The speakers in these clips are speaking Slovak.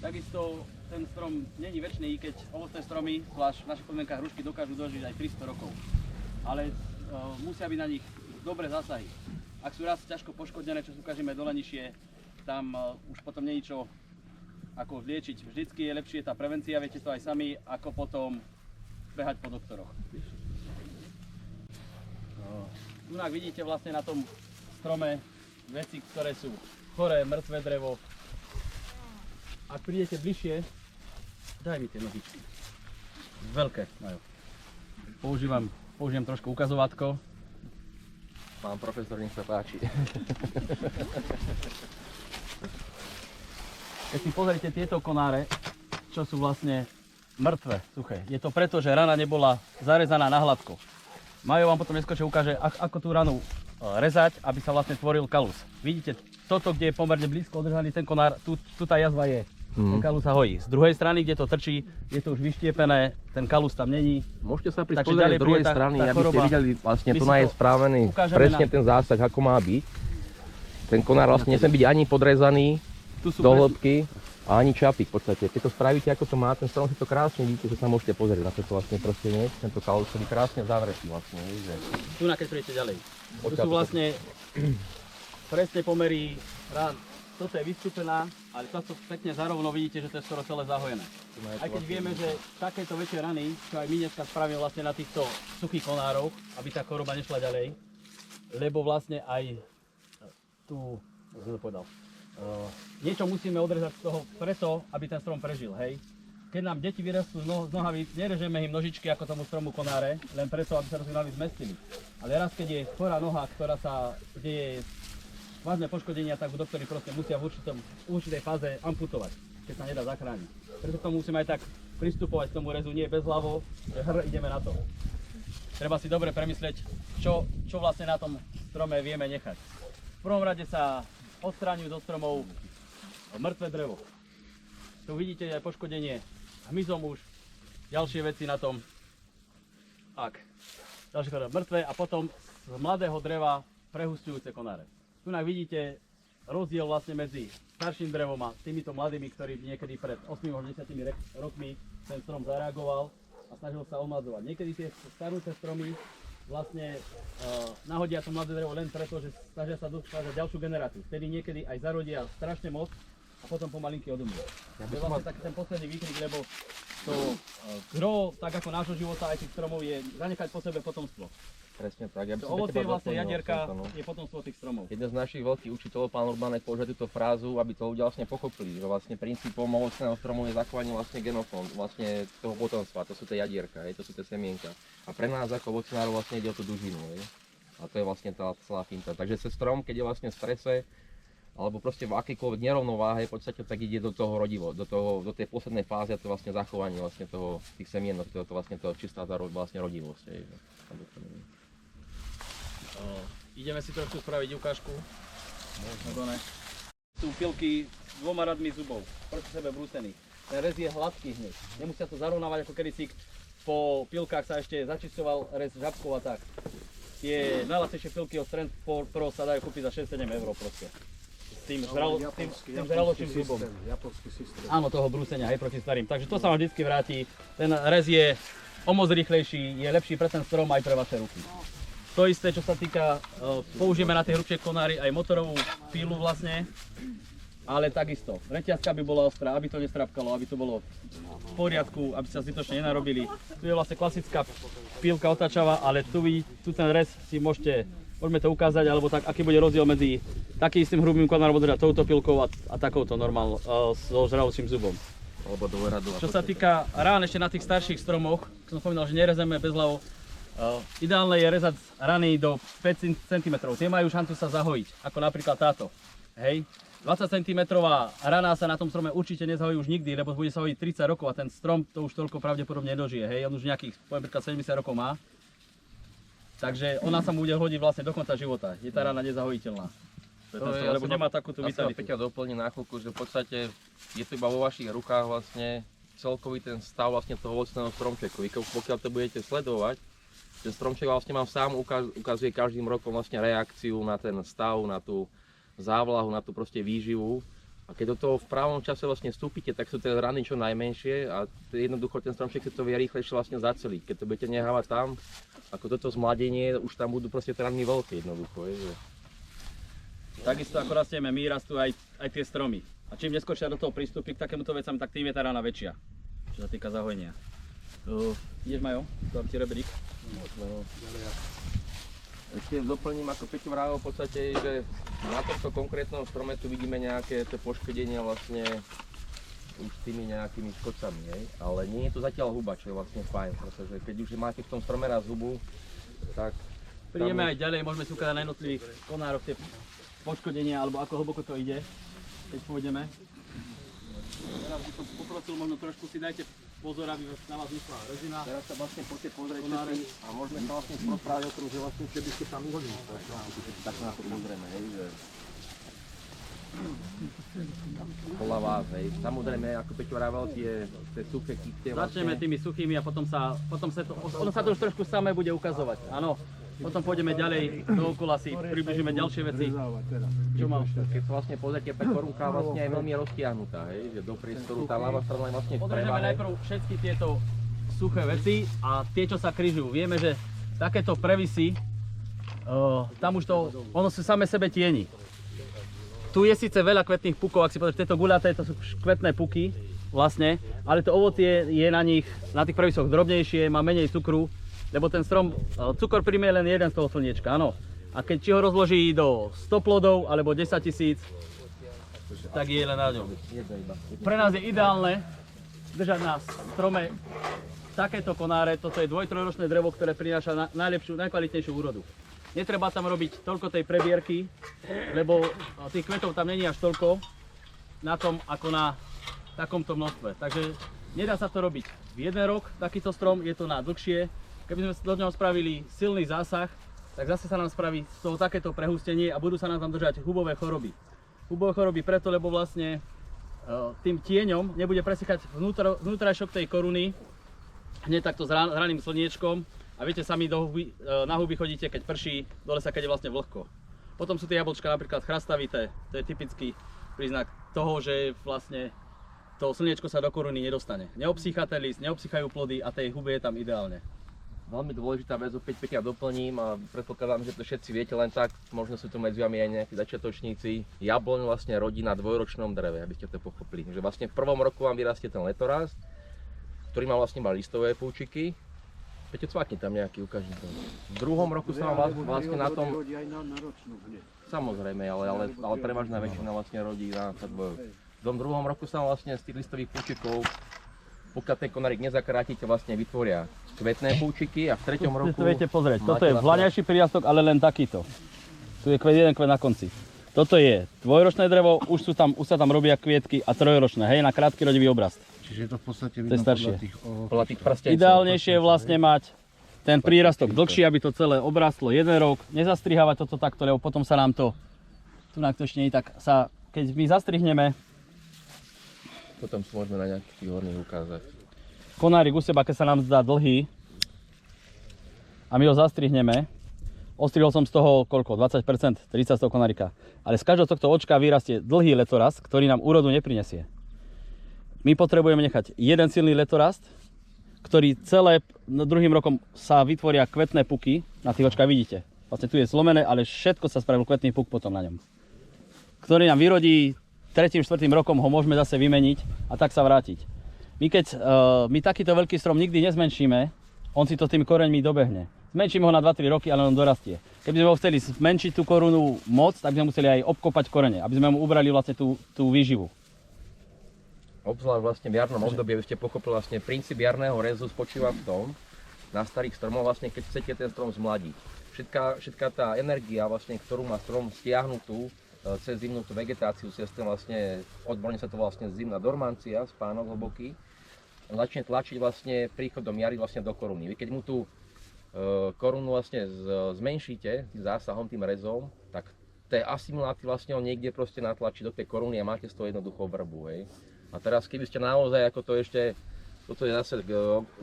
Takisto ten strom není večný, keď ovocné stromy, zvlášť v našich podmienkach hrušky, dokážu dožiť aj 300 rokov. Ale musia byť na nich dobré zásahy. Ak sú raz ťažko poškodené, čo si ukážeme dole nižšie, tam už potom nie je čo ako liečiť. Vždycky je lepšie tá prevencia, viete to aj sami, ako potom behať po doktoroch. Tu vidíte vlastne na tom strome veci, ktoré sú choré, mŕtve drevo. Ak prídete bližšie, daj mi tie nožičky. Veľké majú. Použijem trošku ukazovátko. Pán profesor, nech sa páči. Keď si pozrite tieto konáre, čo sú vlastne mŕtve, suché. Je to preto, že rana nebola zarezaná na hladko. Majo vám potom neskôr ukáže, ako tú ranu rezať, aby sa vlastne tvoril kalus. Vidíte, toto, kde je pomerne blízko održaný ten konár, tu tá jazva je. Ten kalus sa hojí. Z druhej strany, kde to trčí, je to už vyštiepené, ten kalus tam není. Môžete sa prísť pozrieť z druhej strany, aby ste videli, vlastne tu je správený presne ten zásah, ako má byť. Ten konár vlastne nesmie byť ani podrezaný do hĺbky a ani čapík v podstate. Keď to spravíte, ako to má, ten strom si to krásne vidíte, že sa môžete pozrieť na to vlastne proste nie. Tento kalus sa by krásne zavretý vlastne. Tu keď príjete ďalej. Tu sú vlastne presne pomery rán. Toto je vystúpená, ale toto pekne zarovno vidíte, že to je skoro celé zahojené. Aj keď vieme, že takéto väčšie rany, čo aj my dneska spravíme vlastne na týchto suchých konároch, aby tá choroba nešla ďalej, lebo vlastne aj tu, ako som to povedal, niečo musíme odrezať z toho preto, aby ten strom prežil, hej. Keď nám deti vyrastú z nohavíc, nerežeme im nožičky ako tomu stromu konáre, len preto, aby sa rozvinali zmestili. Ale raz, keď je chorá noha, kde je vážne poškodenia, tak doktori proste musia v určitej fáze amputovať, keď sa nedá zachrániť. Preto k tomu musíme aj tak pristupovať k tomu rezu, nie bezhlavo, že ideme na to. Treba si dobre premyslieť, čo vlastne na tom strome vieme nechať. V prvom rade sa odstráňujú zo stromov mŕtve drevo. Tu vidíte aj poškodenie hmyzom už, ďalšie veci na tom. Ďalšie mŕtve a potom z mladého dreva prehusťujúce konáre. Tu vidíte rozdiel vlastne medzi starším drevom a týmito mladými, ktorí niekedy pred 8 až 10 rokmi ten strom zareagoval a snažil sa omladzovať. Niekedy tie starúce stromy vlastne nahodia to mladé drevo len preto, že snažia sa dostať ďalšiu generáciu. Vtedy niekedy aj zarodia strašne moc a potom pomalinky odumrú. To je vlastne taký ten posledný výkrik, lebo to gro, tak ako nášho života aj tých stromov, je zanechať po sebe potomstvo. Presne tak. To ovocie vlastne jadierka je potomstvo tých stromov. Jeden z našich veľkých učiteľov, pán Urbánek, použil túto frázu, aby to ľudia vlastne pochopili, že vlastne princípom ovocného stromu je zachovanie vlastne genofond, vlastne toho potomstva, to sú tie jadierka, to sú tie semienka. A pre nás ako ovocinárov vlastne ide o tú dužinu, a to je vlastne tá celá finta. Takže ten strom, keď je vlastne v strese, alebo proste v akejkoľvek nerovnováhe, v podstate tak ide do toho rodivo, do tej poslednej fázy, a to vlastne zachovanie vlastne tých semienok, to vlastne to čistá vlastne rodivosť. Ideme si trošku spraviť ukážku. Sú pilky s 2 radmi zubov, proti sebe brúsených. Ten rez je hladký hneď. Nemusia to zarovnávať, ako kedysi po pilkách sa ešte začisťoval rez žabkov a tak. Tie najlacnejšie pilky od Trend Pro sa dajú kúpiť za 6-7 eur proste. S tým žraločným zubom. Japonský systém. Áno, toho brúsenia, hej, proti starým. Takže to sa vám vždycky vráti. Ten rez je o moc rýchlejší, je lepší pre ten strom aj pre vaše ruky. To isté, čo sa týka, použijeme na tie hrubšie konáry aj motorovú pílu vlastne, ale takisto. Reťazka by bola ostrá, aby to nestrapkalo, aby to bolo v poriadku, aby sa zbytočne nenarobili. Tu je vlastne klasická pílka otáčava, ale tu ten rez si môžeme to ukázať, alebo tak, aký bude rozdiel medzi takým istým hrubým konárom, teda touto pílkou a takouto so žraločím zubom. Čo sa týka rán ešte na tých starších stromoch, som spomínal, že nerezeme bezhlavo. Ideálne je rezať rany do 5 cm. Tie majú šancu sa zahojiť, ako napríklad táto. Hej. 20 cm rana sa na tom strome určite nezahojí už nikdy, lebo bude sa hojiť 30 rokov a ten strom to už toľko pravdepodobne nedožije. Hej. On už nejakých, poviem, 70 rokov má. Takže ona sa mu bude hodiť vlastne do konca života. Je tá rana nezahojiteľná. Lebo nemá takúto vitalitu. Ja sa doplním na chvíľku, že v podstate je to iba vo vašich rukách vlastne celkový ten stav vlastne toho ovocného stromčeku. Pokiaľ to budete sledovať, ten stromček vlastne vám sám ukazuje každým rokom vlastne reakciu na ten stav, na tú závlahu, na tú proste výživu. A keď do toho v pravom čase vlastne vstúpite, tak sú tie rany čo najmenšie a jednoducho ten stromček si to vie rýchlejšie vlastne zaceliť. Keď to budete nehávať tam, ako toto zmladenie, už tam budú proste tie rany veľké jednoducho. Je. Takisto ako rastieme my, rastú aj tie stromy. A čím neskôršia do toho prístupy k takémuto vecam, tak tým je tá rana väčšia, čo sa týka zahojenia. Ideš, Majo? Dám ti rebrík. Ešte doplním, ako Peťo vravel v podstate, že na tomto konkrétnom strome tu vidíme nejaké poškodenia vlastne už s tými nejakými škodcami, hej? Ale nie je to zatiaľ huba, čo je vlastne fajn, pretože keď už máte v tom strome raz hubu, tak... Prídeme aj ďalej, môžeme si ukázať na jednotlivých konároch tie poškodenia, alebo ako hlboko to ide, keď pôjdeme. Teraz by som poprosil, možno trošku si dajte pozor, aby na vás vyšla rezina. Teraz sa vlastne poďte pozrieť a môžeme sa vlastne sprostávať o tom, že vlastne keby ste tam vyhodili. Tak na to pozrieme, hej, že... Podľa vás, hej. Samozrejme, ako Peťo vravel, tie suché kyste vlastne... Začneme tými suchými a potom sa to, ono sa to už trošku samé bude ukazovať, áno. Potom pôjdeme ďalej, dookola si približíme ďalšie veci. Čo mám? Keď sa vlastne pozrite, korunka vlastne je veľmi roztiahnutá, hej, že do priestoru tá ľava strana je vlastne Podrieme vprava. najprv všetky tieto suché veci a tie, čo sa križujú. Vieme, že takéto previsy, tam už to, ono sú same sebe tieni. Tu je síce veľa kvetných pukov, ak si pozrieš, tieto guľaté, to sú kvetné puky, vlastne, ale to ovocie je na nich, na tých previsoch drobnejšie, má menej cukru. Lebo ten strom, cukor príjme len jeden z toho slniečka, áno. A keď či ho rozloží do 100 plodov alebo 10 000, tak je len na ňom. Pre nás je ideálne držať na strome takéto konáre. Toto je 2-3ročné drevo, ktoré prináša najlepšiu, najkvalitnejšiu úrodu. Netreba tam robiť toľko tej prebierky, lebo tých kvetov tam není až toľko na tom, ako na takomto množstve. Takže nedá sa to robiť v jeden rok, takýto strom, je to na dlhšie. Keby sme do ňoho spravili silný zásah, tak zase sa nám spraví z toho takéto prehustenie a budú sa nám tam držať hubové choroby. Hubové choroby preto, lebo vlastne tým tieňom nebude presychať vnútrajšok tej koruny hneď takto s raným slniečkom a viete sami na huby chodíte, keď prší, do lesa, keď je vlastne vlhko. Potom sú tie jablčka napríklad chrastavité, to je typický príznak toho, že vlastne to slniečko sa do koruny nedostane. Neobsýcha ten list, neobsýchajú plody a tej huby je tam ideálne. Veľmi dôležitá vec, opäť Peťa doplním a predpokladám, že to všetci viete len tak, možno sú tu medzi vami aj nejakí začiatočníci. Jabloň vlastne rodí na dvojročnom dreve, aby ste to pochopili. Že vlastne v prvom roku vám vyrastie ten letorast, ktorý má vlastne listové púčiky. Peťo, cvakni tam nejaký, ukáž to. V druhom roku sa vám vlastne na tom... Samozrejme, ale prevažná väčšina vlastne rodí na dvojok. V tom druhom roku sa vám vlastne z tých listových púčikov, pokiaľ ten konárik nezakrátite, vlastne vytvoria kvetné púčiky a v treťom roku... To viete pozrieť, toto je vlaňajší prírastok, ale len takýto. Tu je jeden kvet na konci. Toto je dvojročné drevo, už sa tam robia kvietky a trojročné, hej, na krátky rodivý obrast. Čiže to v podstate To je staršie. Podľa tých prstencov. Ideálnejšie je vlastne mať ten prírastok dlhší, aby to celé obrastlo jeden rok, nezastrihávať toto takto, lebo potom sa nám to, tu na to ešte nie, tak sa, keď my zastrihneme, Potom si môžeme na nejakých horných ukázať. konárik u seba, keď sa nám zdá dlhý a my ho zastrihneme, ostrihol som z toho koľko? 20%, 30% z toho konárika. Ale z každého tohto očka vyrastie dlhý letorast, ktorý nám úrodu neprinesie. My potrebujeme nechať jeden silný letorast, ktorý druhým rokom sa vytvoria kvetné puky, na tých očkách vidíte. Vlastne tu je zlomené, ale všetko sa spravil kvetný puk potom na ňom. Ktorý nám vyrodí 3. 4. rokom ho môžeme zase vymeniť a tak sa vrátiť. My takýto veľký strom nikdy nezmenšíme, on si to tými koreňmi dobehne. Zmenšíme ho na 2-3 roky, ale on dorastie. Keby sme ho chceli zmenšiť tú korunu moc, tak by sme museli aj obkopať korene, aby sme mu ubrali vlastne tú výživu. Obzvlášť vlastne v jarnom období, aby ste pochopili, vlastne princíp jarného rezu spočíva v tom, na starých stromov vlastne, keď chcete ten strom zmladiť. Všetká tá energia, vlastne, ktorú má strom stiahnutú cez zimnú tú vegetáciu, cez ten vlastne, odborne sa to vlastne zimná dormancia, spánok hlboký, začne tlačiť vlastne príchodom jary vlastne do koruny. Vy keď mu tú korunu vlastne zmenšíte tým zásahom, tým rezom, tak tie asimiláty vlastne on niekde proste natlačí do tej koruny a máte z toho jednoducho vrbu, hej. A teraz keby ste naozaj, ako to ešte, toto je zase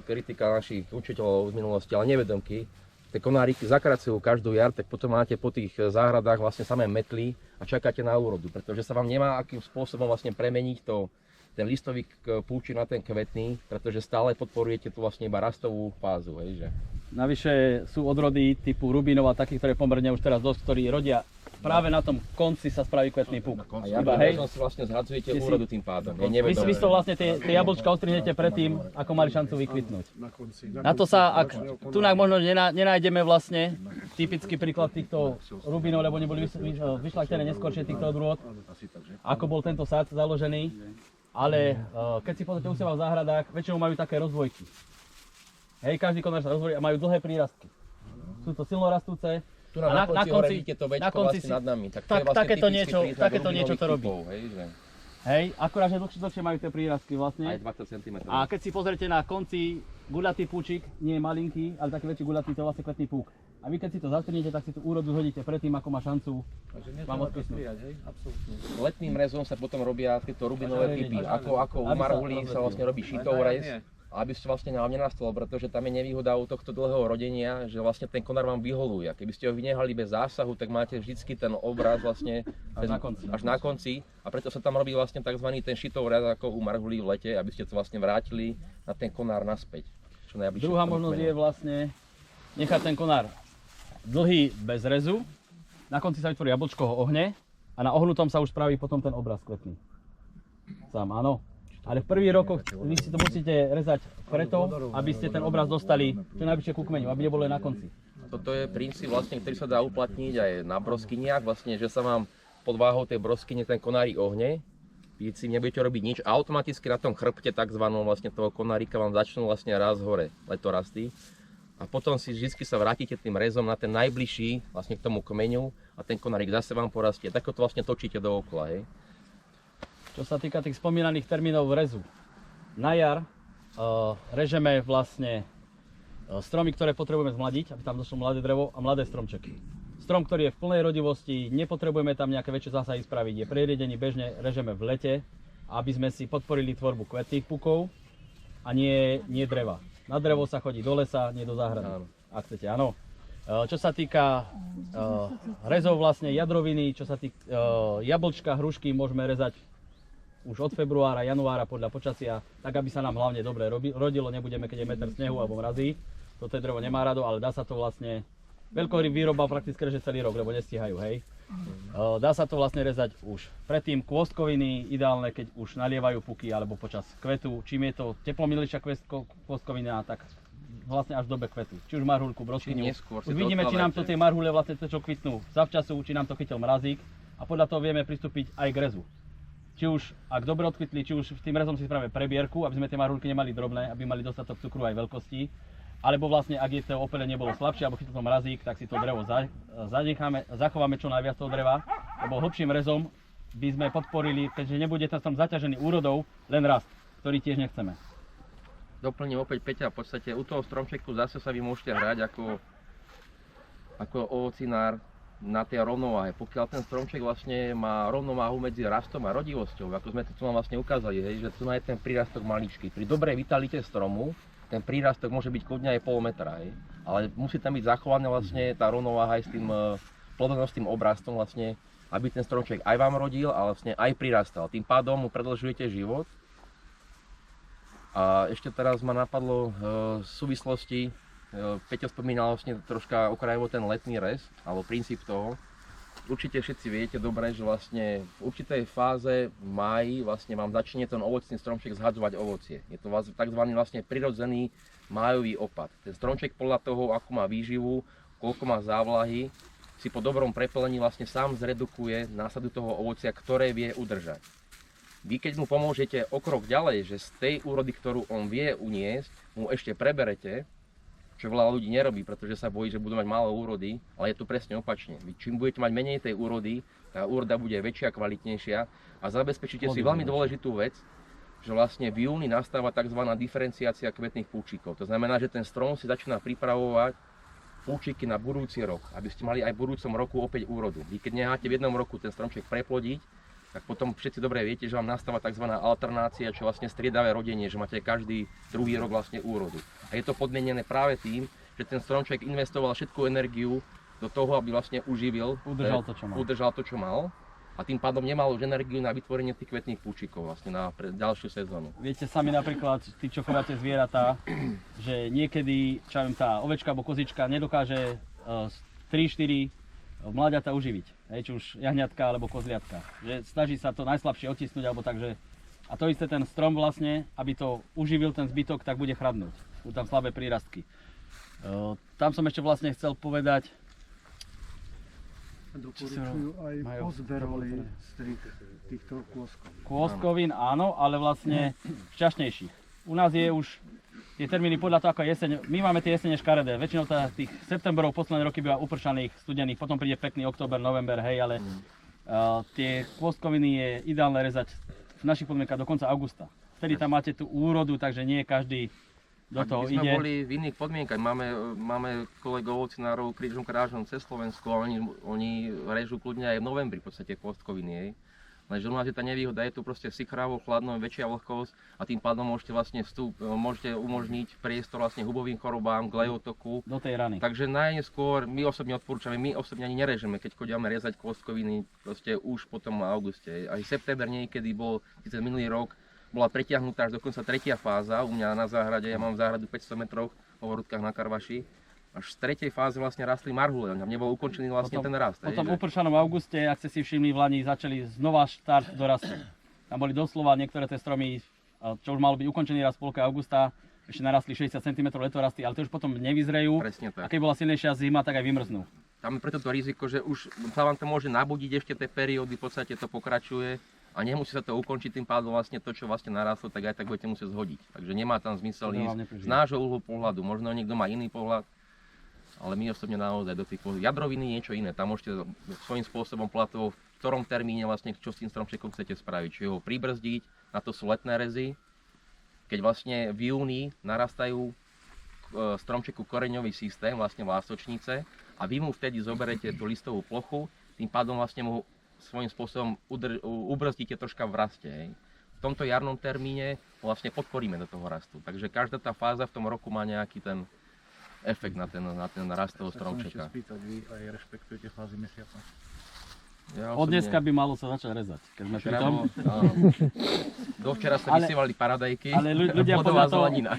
kritika našich učiteľov z minulosti, ale nevedomky, tie konáriky zakracujú každú jar, tak potom máte po tých záhradách vlastne samé metly a čakáte na úrodu, pretože sa vám nemá akým spôsobom vlastne premeniť ten listový púčik na ten kvetný, pretože stále podporujete tu vlastne iba rastovú fázu, hej, že? Navyše sú odrody typu rubínov a takých, ktoré pomerne už teraz dosť, ktorí rodia práve na tom konci sa spraví kvetný púk. A jablkom si vlastne zhadzujete úrodu tým pádom. Vy to vlastne tie jablčka odstrihnete predtým, ako mali šancu vykvitnúť. Na to sa, ak tu možno nenájdeme vlastne typický príklad týchto rubínov, lebo neboli vyšľachtené neskôršie týchto odrôd, ako bol tento sád založený, ale keď si pozrite u seba v záhradách, väčšinou majú také rozvojky. Hej, každý konár sa rozvojí a majú dlhé prírastky. Sú to silno rastúce. Tu na konci vidíte to väčko vlastne nad nami. Tak to je vlastne takéto niečo to robí. Typov, hej, akurát, že dlhšie majú tie prírastky vlastne. Aj 20 cm. A keď si pozrite na konci guľatý púčik, nie je malinký, ale taký väčší guľatý, to je vlastne kvetný púk. A vy keď si to zastrnete, tak si tú úrodu zhodíte predtým, ako má šancu vám odkysnúť. Letným rezom sa potom robia tieto rubinové typy. Ako u marhulí sa vlastne robí šitou rez. Aby ste vlastne nám nenastalo, pretože tam je nevýhoda u tohto dlhého rodenia, že vlastne ten konár vám vyholuje. Keby ste ho vynehali bez zásahu, tak máte vždycky ten obraz vlastne až na konci. A preto sa tam robí vlastne tzv. Ten šitov rez ako u marhulí v lete, aby ste to vlastne vrátili na ten konár naspäť. Druhá možnosť je vlastne nechať ten konár dlhý bez rezu, na konci sa vytvorí jablčko, ho ohne a na ohnutom sa už spraví potom ten obraz kvetný. Sám, áno. Ale v prvých rokoch vy si to musíte rezať preto, aby ste ten obraz dostali čo najbližšie ku kmeňu, aby nebolo len na konci. Toto je princíp, vlastne, ktorý sa dá uplatniť aj na broskyniach, vlastne, že sa vám pod váhou tej broskyne ten konárik ohne. Vy si nebudete robiť nič a automaticky na tom chrbte takzvanom vlastne toho konárika vám začnú vlastne raz hore letorasty. A potom si vždy sa vrátite tým rezom na ten najbližší vlastne k tomu kmeňu a ten konárik zase vám porastie. Takto to vlastne točíte dookola, hej. Čo sa týka tých spomínaných termínov rezu, na jar režeme vlastne stromy, ktoré potrebujeme zmladiť, aby tam došlo mladé drevo a mladé stromčeky. Strom, ktorý je v plnej rodivosti, nepotrebujeme tam nejaké väčšie zásahy spraviť, je preriedený, bežne režeme v lete, aby sme si podporili tvorbu kvetných pukov a nie dreva. Na drevo sa chodí do lesa, nie do záhrady, ak chcete, áno. Čo sa týka rezov vlastne jadroviny, čo sa týka jablčka, hrušky, môžeme rezať už od februára, januára podľa počasia, tak aby sa nám hlavne dobre rodilo, nebudeme keď je meter snehu alebo mrazí. Toto drevo nemá rado, ale dá sa to vlastne, veľkorýb výroba prakticky reže celý rok, lebo nestíhajú, hej. Dá sa to vlastne rezať už predtým kôstkoviny, ideálne keď už nalievajú puky alebo počas kvetu. Čím je to teplomilejšia kôstkovina, tak vlastne až v dobe kvetu. Či už marhuľku, broskyňu. Už vidíme, či nám to tie marhule vlastne čo kvitnú zavčasu, či nám to chytil mrazík a podľa toho vieme pristúpiť aj k rezu. Či už, ak dobre odkvitli, či už tým rezom si spravíme prebierku, aby sme tie marhulky nemali drobné, aby mali dostatok cukru aj veľkosti. Alebo vlastne, ak je to opelenie bolo slabšie, alebo chytil to mrazík, tak si to drevo zachováme čo najviac toho dreva, lebo hlbším rezom by sme podporili, keďže nebude ten strom zaťažený úrodou, len rast, ktorý tiež nechceme. Doplním opäť Peťa, v podstate u toho stromčeku zase sa vy môžete hrať ako ovocinár na tej rovnováhe. Pokiaľ ten stromček vlastne má rovnováhu medzi rastom a rodivosťou, ako sme to tu vlastne ukázali, hej, že tu je ten prírastok maličký. Pri dobrej vitalite stromu ten prírastok môže byť kľudne aj pol metra, hej. Ale musí tam byť zachovaná vlastne tá rovnováha aj s tým plodonostným obrastom vlastne, aby ten stromček aj vám rodil a vlastne aj prirastal. Tým pádom mu predĺžujete život. A ešte teraz ma napadlo v súvislosti, Peťo spomínal vlastne troška okrajovo ten letný rez, alebo princíp toho. Určite všetci viete dobre, že vlastne v určitej fáze v máji vlastne vám začne ten ovocný stromček zhadzovať ovocie. Je to tzv. Vlastne prirodzený májový opad. Ten stromček podľa toho, akú má výživu, koľko má závlahy, si po dobrom preplení vlastne sám zredukuje násadu toho ovocia, ktoré vie udržať. Vy keď mu pomôžete o krok ďalej, že z tej úrody, ktorú on vie uniesť, mu ešte preberete, čo veľa ľudí nerobí, pretože sa bojí, že budú mať málo úrody, ale je to presne opačne. Vy čím budete mať menej tej úrody, tá úroda bude väčšia, kvalitnejšia a zabezpečíte si veľmi dôležitú vec, že vlastne v júni nastáva tzv. Diferenciácia kvetných púčikov. To znamená, že ten strom si začína pripravovať púčiky na budúci rok, aby ste mali aj v budúcom roku opäť úrodu. Vy keď necháte v jednom roku ten stromček preplodiť, tak potom všetci dobre viete, že vám nastáva tzv. Alternácia, čo vlastne striedavé rodenie, že máte každý druhý rok vlastne úrodu. A je to podmienené práve tým, že ten stromček investoval všetku energiu do toho, aby vlastne Udržal to, čo mal. A tým pádom nemal už energiu na vytvorenie tých kvetných púčikov vlastne na ďalšiu sezónu. Viete sami napríklad, tí, čo chovate zvieratá, že niekedy, čo viem, tá ovečka alebo kozička nedokáže 3-4 mláďata uživiť, či už jahňatka alebo kozliatka. Že snaží sa to najslabšie otisnúť alebo takže. A to isté ten strom vlastne, aby to uživil ten zbytok, tak bude chradnúť. Sú tam slabé prírastky. Tam som ešte vlastne chcel povedať, Doporučujú aj pozberovali z týchto kôskov. Kôskovín áno, ale vlastne šťastnejších. U nás je už tie termíny podľa toho, ako je jeseň. My máme tie jesene škaredé. Väčšinou tých septemberov posledné roky býva upršaných, studených, potom príde pekný október, november, hej, ale tie kôskoviny je ideálne rezať v našich podmienkach do konca augusta. Vtedy tam máte tú úrodu, takže nie každý do toho ide. My sme boli v iných podmienkach. Máme kolegov ovcinárov krížom krážom cez Slovensko a oni režú kľudne aj v novembri v podstate kôstkoviny. Hej. Lenže u nás je tá nevýhoda, je tu proste sychrávo, chladno, väčšia vlhkosť a tým pádom môžete vlastne môžete umožniť priestor vlastne hubovým chorobám, glejotoku. Do tej rany. Takže najskôr my osobne odporúčame, my osobne ani nerežeme, keď chodíme rezať kôstkoviny proste už potom v auguste. Aj september niekedy bol, ten minulý rok, bola pretiahnutá až dokonca tretia fáza u mňa na záhrade, ja mám záhradu 500 metrov po Horúdkach na Karvaši. Až v tretej fáze vlastne rastli marhule, nebol ukončený vlastne ten rast. Po tom upršanom auguste, ak ste si všimli, v Lani začali znova štart do rastu. Tam boli doslova niektoré tie stromy, čo už malo byť ukončený rast v polke augusta, ešte narastli 60 cm letorasty, ale to už potom nevyzrejú. Presne tak. A keď bola silnejšia zima, tak aj vymrznú. Tam je preto to riziko, že už sa vám to môže nabudiť ešte tie periódy, v podstate to pokračuje. A nemusí sa to ukončiť, tým pádom vlastne to, čo vlastne narastlo, tak aj tak budete musieť zhodiť. Takže nemá tam zmysel ísť z nášho uhlu pohľadu. Možno niekto má iný pohľad, ale my osobne naozaj do tých jadroviny niečo iné. Tam môžete svojím spôsobom platovo, v ktorom termíne vlastne, čo s tým stromčekom chcete spraviť. Či ho pribrzdiť, na to sú letné rezy. Keď vlastne v júni narastajú stromčeku koreňový systém, vlastne vlástočnice, a vy mu vtedy zoberete tú listovú plochu, tým pádom vlastne mu svojím spôsobom ubrzdíte troška v raste. Hej. V tomto jarnom termíne vlastne podporíme do toho rastu. Takže každá tá fáza v tom roku má nejaký ten efekt na ten rast toho stromčeka. Chcem spýtať, vy aj rešpektujete fázy mesiaca? Ja Od dneska by malo sa začať rezať. Keď sme pri tom. Dovčera sa vysievali paradajky, ale ľudia plodová podľa toho, zelenina.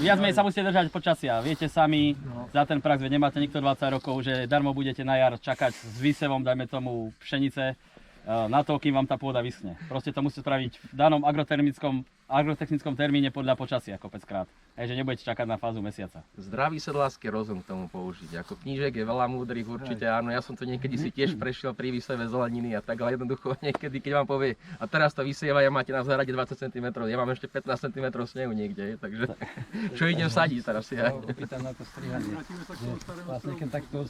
Viac menej sa musíte držať počasia. Viete sami, za ten prax, veď nemáte nikto 20 rokov, že darmo budete na jar čakať s výsevom, dajme tomu pšenice, na to, kým vám tá pôda vyschne. Proste to musíte spraviť v danom agrotechnickom termíne podľa počasia kopeckrát. Že nebudete čakať na fázu mesiaca. Zdravý sedlácky rozum k tomu použiť. Ako knížek je veľa múdrych určite, áno, ja som to niekedy si tiež prešiel pri výseve zeleniny a tak, ale jednoducho niekedy, keď vám povie, a teraz to vysieva, ja máte na záhrade 20 cm, ja mám ešte 15 cm snehu niekde, takže čo idem sadiť teraz ja? Opýtam na to strihanie. Vlastne keď takto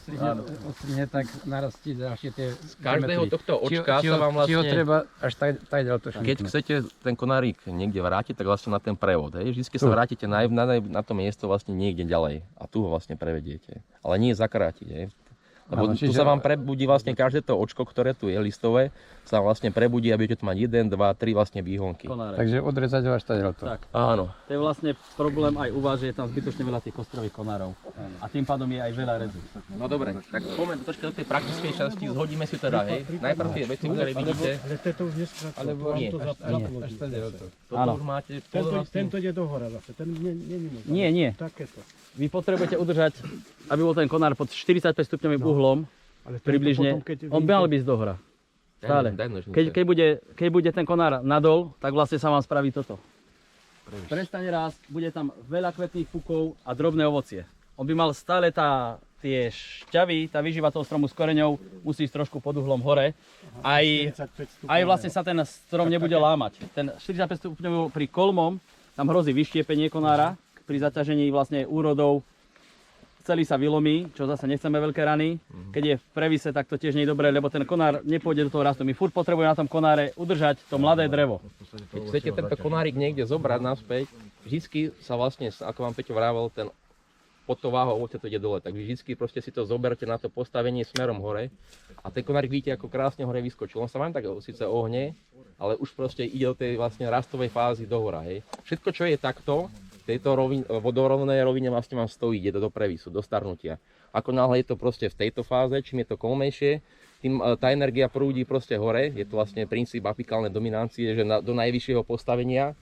odstrihne, tak narastí ďalšie tie z každého tohto očka sa vám vlastne... Či ho treba až tak ďalej to šmyknúť. Keď chcete ten konárik niekde vrátiť, tak vlastne na ten prevod, hej, vždycky sa vrátite na to miesto vlastne niekde ďalej a tu ho vlastne prevediete. Ale nie zakrátiť, hej. Lebo tu sa vám prebudí vlastne každé to očko, ktoré tu je listové, sa vlastne prebudí a budete tu mať 1, 2, 3 vlastne výhonky. Konárek. Takže odrezať ho až tak. Tak. Áno. To je vlastne problém aj u vás, že je tam zbytočne veľa tých kostrových konárov. A tým pádom je aj veľa rezu. No dobre, tak poďme troška do tej praktickej časti, zhodíme si teda, hej. Najprv tie veci, ktoré vidíte. Ale toto už neskrátko, Alebo nie, to zaplodí. Toto už máte... Tento ide do hora zase, ten nie. Nie. Takéto. Vy potrebujete udržať, aby bol ten konár pod 45 stupňovým uhlom, Ale približne, on by mal byť z dohora. Stále. Keď bude ten konár nadol, tak vlastne sa vám spraví toto. Prestane rásť, bude tam veľa kvetných pukov a drobné ovocie. On by mal stále tie šťavy, tá výživa toho stromu s koreňou musí ísť trošku pod uhlom hore. Aj vlastne sa ten strom nebude lámať. Ten 45 stupňov pri kolmom, tam hrozí vyštiepenie konára pri zaťažení vlastne úrodov. Celý sa vylomí, čo zase nechceme veľké rany. Keď je v previse, tak to tiež nie je dobré, lebo ten konár nepôjde do toho rastu. My furt potrebujeme na tom konáre udržať to mladé drevo. Keď chcete tento konárik niekde zobrať naspäť, vždycky sa vlastne, ako vám Peťo vravel, ten pod to váhou ovoce to ide dole. Tak vždycky proste si to zoberte na to postavenie smerom hore a ten konárik vidíte, ako krásne hore vyskočil. On sa vám tak síce ohne, ale už proste ide do tej vlastne rastovej fázy dohora. Hej. Všetko, čo je takto, v tejto vodorovnej rovine vlastne vám stojí, ide do previsu, do starnutia. Ako náhle je to proste v tejto fáze, čím je to kolmejšie, tým tá energia prúdi proste hore. Je to vlastne princíp apikálnej dominancie, že do najvyššieho postavenia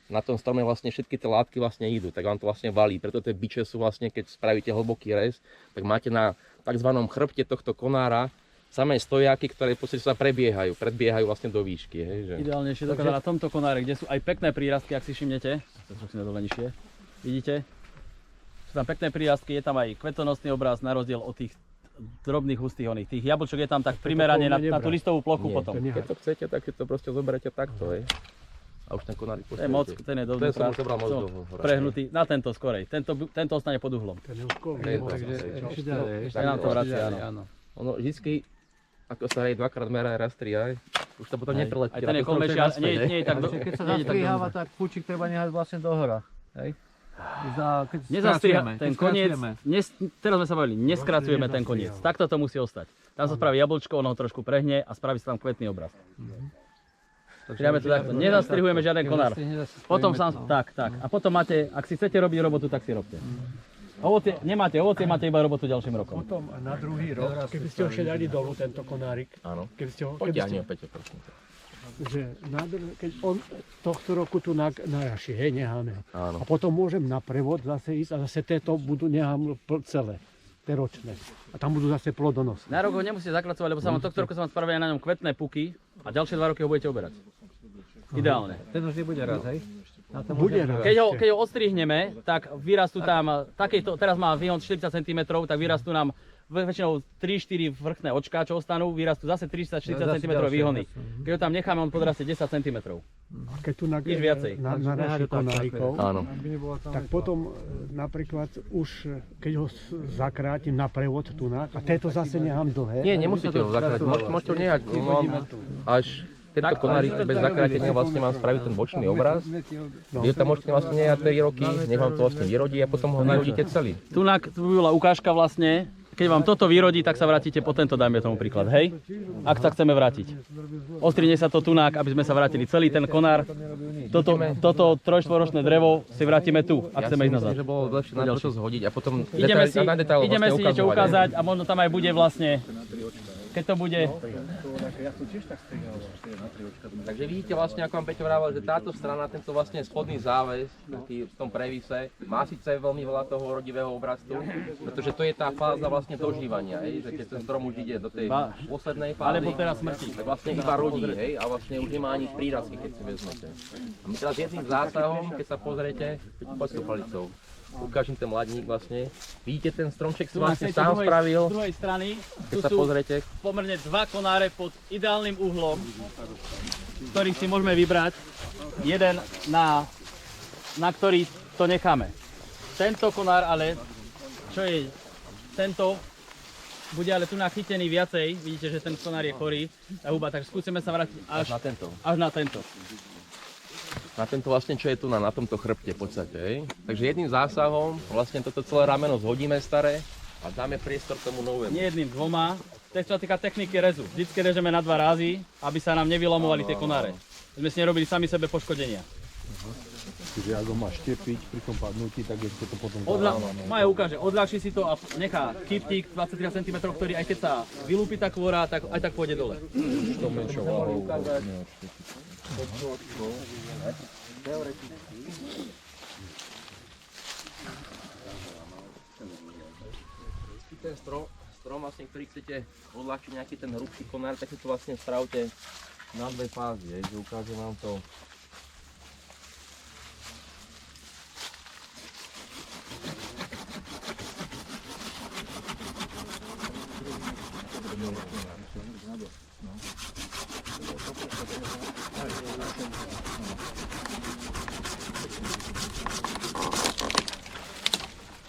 na tom strome vlastne všetky tie látky vlastne idú, tak vám to vlastne valí. Preto tie biče sú vlastne, keď spravíte hlboký rez, tak máte na tzv. Chrbte tohto konára samé stojáky, ktoré v podstate sa predbiehajú vlastne do výšky. Hej, že... Ideálnejšie dokonca na tomto konáre, kde sú aj pekné prírastky, ak si všimnete. To sú na dole nižšie. Vidíte? Sú tam pekné prírastky, je tam aj kvetonosný obraz na rozdiel od tých drobných hustých oných. Tých jablčok je tam tak primerane na tú listovú plochu potom. Keď to chcete, tak si to proste zoberete takto, hej. A už ten konárik postavíte. To je moc, ten je dobrý prehnutý na tento skorej. Tento ostane pod uhlom. Ten je už ešte nám to vracia, áno. Ono vždycky, ako sa aj dvakrát merá, raz tri aj, už to potom nepreletí. Aj ten je kolmejší, ale nie je tak... Keď sa zastriháva, tak kúčik treba nehať vlastne do hora. Hej? Nezastriha ten koniec, teraz sme sa bavili, neskracujeme ten koniec. Takto to musí ostať. Tam sa spraví jablčko, ono ho trošku prehne a spraví sa tam kvetný obraz. Priame to takto, nezastrihujeme žiaden konár. Potom tak. A potom máte, ak si chcete robiť robotu, tak si robte. Ovocie, nemáte ovocie, máte iba robotu ďalším rokom. Potom na druhý rok, keby ste ho ešte dali dolu, tento konárik. Áno. Keby ste ho... Poďahni opäť, prosím. Že keď on tohto roku tu naraší, hej, necháme ho. Áno. A potom môžem na prevod zase ísť a zase tieto budú, nechám celé, tie ročné. A tam budú zase plodonosné. Na rok ho nemusíte zakracovať, lebo sa vám tohto roku sa vám spravia na ňom kvetné puky a ďalšie 2 roky ho budete oberať. Ideálne. Ten už nebude raz, hej? Bude raz. Keď ho odstrihneme, tak vyrastú tam, teraz má výhon 40 cm, tak vyrastú nám väčšinou 3-4 vrchné očká, čo ostanú, vyrastú zase 30-40 cm výhony. Keď ho tam necháme, on podrastie 10 cm. Keď tu nič viacej. naraší konárikov, Áno. tak potom napríklad už keď ho zakrátim na prevod tu a tieto zase nechám dlhé. Nie, nemusíte ho zakrátiť, môžete ho nehať. Až tento konárik bez zakrátenia vlastne vám spraví ten bočný obraz. Vy tam môžete vlastne nehať 3 roky, nech vám to vlastne vyrodí a potom ho vyrodíte celý. Tu bola ukážka vlastne. Keď vám toto vyrodí, tak sa vrátite po tento, dajme tomu príklad, hej? Ak sa chceme vrátiť. Ostrihne sa to tunák, aby sme sa vrátili celý ten konár. Toto 3-4ročné drevo si vrátime tu, ak chceme ísť nazad. Ja si myslím, že bolo lepšie na to zhodiť a potom ideme si niečo ukázať a možno tam aj bude vlastne, keď to bude... Takže vidíte vlastne, ako vám Peťo vravel, že táto strana, tento vlastne spodný záväz taký v tom previse, má síce veľmi veľa toho rodivého obrastu, pretože to je tá fáza vlastne dožívania, hej, že keď ten strom už ide do tej poslednej fázy, alebo teraz smrti, tak vlastne iba rodí, hej, a vlastne už nemá ani prírastky, keď si vezmete. A my teraz jedným zásahom, keď sa pozriete, poď s tou palicou, ukážem ten mladník vlastne, vidíte ten stromček si vlastne sám spravil, z druhej strany, keď sa pozriete, pomerne 2 konáre pod ideálnym uhlom, z ktorých si môžeme vybrať jeden, na ktorý to necháme. Tento konár ale, čo je tento, bude ale tu nachytený viacej, vidíte, že ten konár je chorý, tá huba, tak skúsime sa vrátiť až na tento. Na tento vlastne, čo je tu na tomto chrbte v podstate, hej. Takže jedným zásahom vlastne toto celé rameno zhodíme staré a dáme priestor tomu novému. Nie jedným, 2. To je čo sa týka techniky rezu. Vždycky režeme na 2 razy, aby sa nám nevylomovali tie konáre. Sme si nerobili sami sebe poškodenia. Čiže ak ho máš štepiť pri tom padnutí, tak ešte to potom... Maja ukáže, odľahčí si to a nechá kyptík 23 cm, ktorý aj keď sa vylúpi tá kôra, tak aj tak pôjde dole. To menšou váhou. Ten strom vlastne, ktorý chcete odľahčiť nejaký ten hrubší konár, tak si to vlastne spravte na 2 fázy, že ukážem vám to.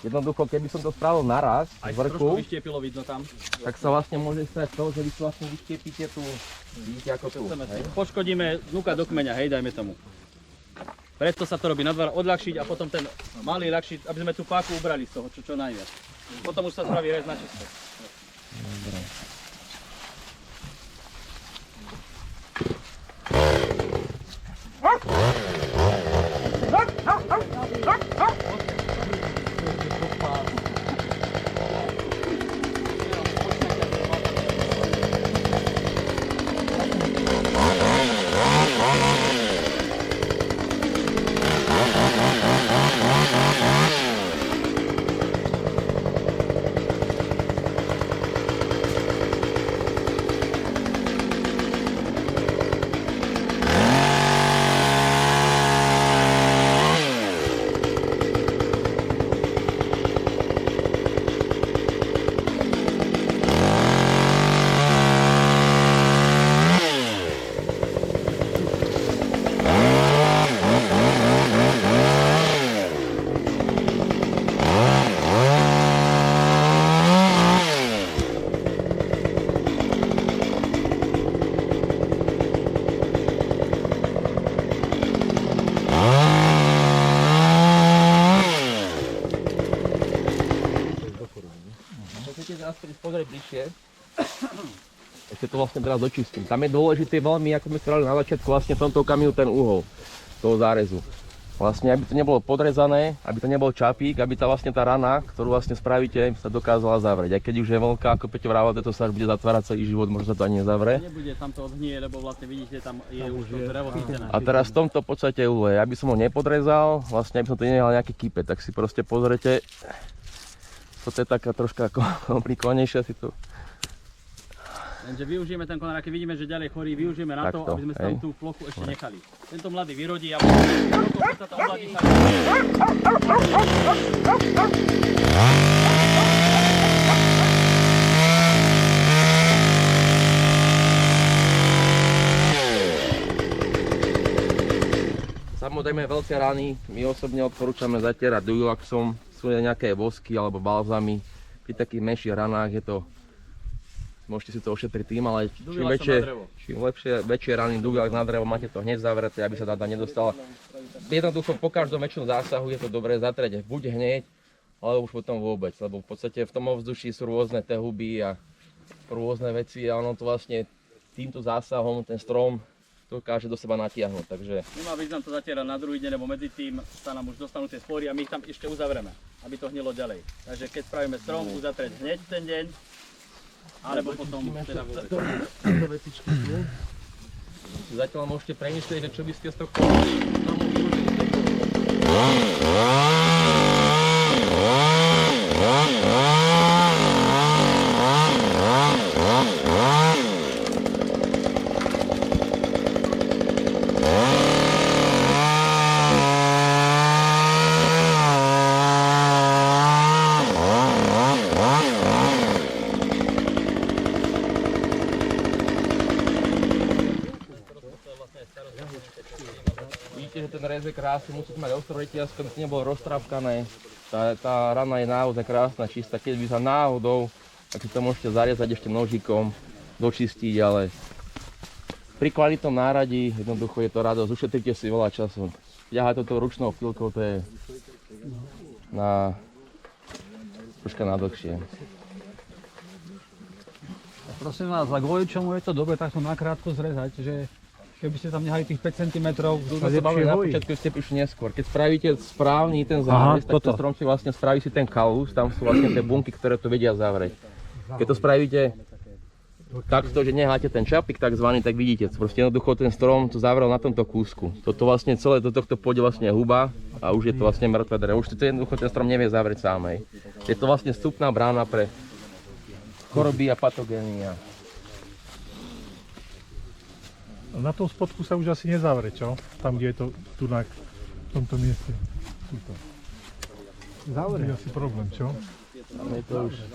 Jednoducho, keby som to spravil naraz, aj z vrchu, vyštiepilo vidno tam. tak sa vlastne môže stať to, že vy si vlastne vyštiepíte tu, vidíte ako tu, hej? Poškodíme vnúka do kmeňa, hej, dajme tomu. Preto sa to robí na 2, odľahčiť a potom ten malý ľahšiť, aby sme tú páku ubrali z toho, čo najviac. Potom už sa spraví rez na čisto. Dobre. pozrieť bližšie. Ešte to vlastne teraz dočistím. Tam je dôležité veľmi, ako sme spravili na začiatku, vlastne v tomto okamihu ten uhol toho zárezu. Vlastne, aby to nebolo podrezané, aby to nebol čapík, aby tá vlastne tá rana, ktorú vlastne spravíte, sa dokázala zavrieť. Aj keď už je veľká, ako Peťo vravel, to sa bude zatvárať celý život, možno sa to ani nezavrie. Nebude tam to odhnie, lebo vlastne vidíte, tam je už to drevo chytené. A teraz v tomto podstate uhle, aby som ho nepodrezal, vlastne aby som to nenehal nejaký kype, tak si proste pozrite. Toto je taká troška komplikovanejšia si to. Lenže využijeme ten konár, keď vidíme, že ďalej chorý, využijeme na to, Takto, aby sme hej. tam tú plochu ešte nechali. Tento mladý vyrodí a keď sa to omladí sa... Samozrejme veľké rany, my osobne odporúčame zatierať Duylaxom, sú nejaké vosky alebo balzamy. Pri takých menších ranách je to, môžete si to ošetriť tým, ale čím väčšie rany Duylax na drevo, máte to hneď zavreté, aby sa tá nedostala. Jednoducho po každom väčšom zásahu je to dobré zatrieť buď hneď, ale už potom vôbec, lebo v podstate v tom ovzduší sú rôzne tehuby a rôzne veci a ono to vlastne týmto zásahom ten strom dokáže do seba natiahnuť, takže... Nemá význam to zatierať na druhý deň, lebo medzi tým sa nám už dostanú tie spory a my ich tam ešte uzavrieme, aby to hnilo ďalej. Takže keď spravíme strom, uzatrieť hneď ten deň, alebo potom teda vôbec. Zatiaľ môžete premyslieť, že čo by ste z toho chceli. Vidíte, že ten rez je krásny, musíte mať ostroretiasko, aby to nebolo roztrávkané. Tá rana je naozaj krásna, čistá. Keď by sa náhodou, tak si to môžete zariazať ešte nožikom, dočistiť, ale pri kvalitnom náradí jednoducho je to radosť. Ušetrite si veľa času. Ťahať toto ručnou chvíľkou, to je na troška na dlhšie. Prosím vás, a kvôli čomu je to dobre takto nakrátko zrezať, že keby ste tam nehali tých 5 cm, Tu sme sa bavili na počiatku, ste prišli neskôr. Keď spravíte správny ten zárez, tak ten stromček vlastne spraví si ten kalus, tam sú vlastne tie bunky, ktoré to vedia zavrieť. Keď to spravíte takto, že neháte ten čapík takzvaný, tak vidíte, proste jednoducho ten strom to zavrel na tomto kúsku. Toto vlastne celé do tohto pôjde vlastne huba a už je to vlastne mŕtve drevo. Už to jednoducho ten strom nevie zavrieť sám. Hej. Je to vlastne vstupná brána pre choroby a patogény. Na tom spodku sa už asi nezavre, čo? Tam, kde je to tu v tomto mieste. Tuto. Zavre. Je asi problém, čo?